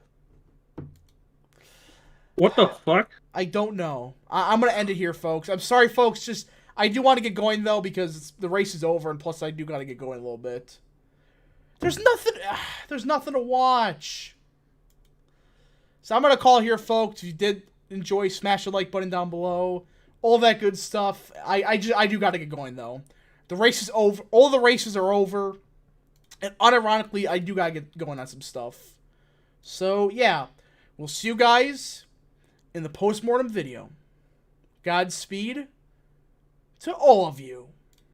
What the fuck? I don't know. I'm going to end it here, folks. I'm sorry, folks. Just I do want to get going, though, because the race is over, and plus I do got to get going a little bit. There's nothing to watch. So I'm going to call here, folks. If you did enjoy, smash the like button down below. All that good stuff. I do got to get going, though. The race is over. All the races are over. And unironically, I do got to get going on some stuff. So, yeah. We'll see you guys in the postmortem video. Godspeed to all of you.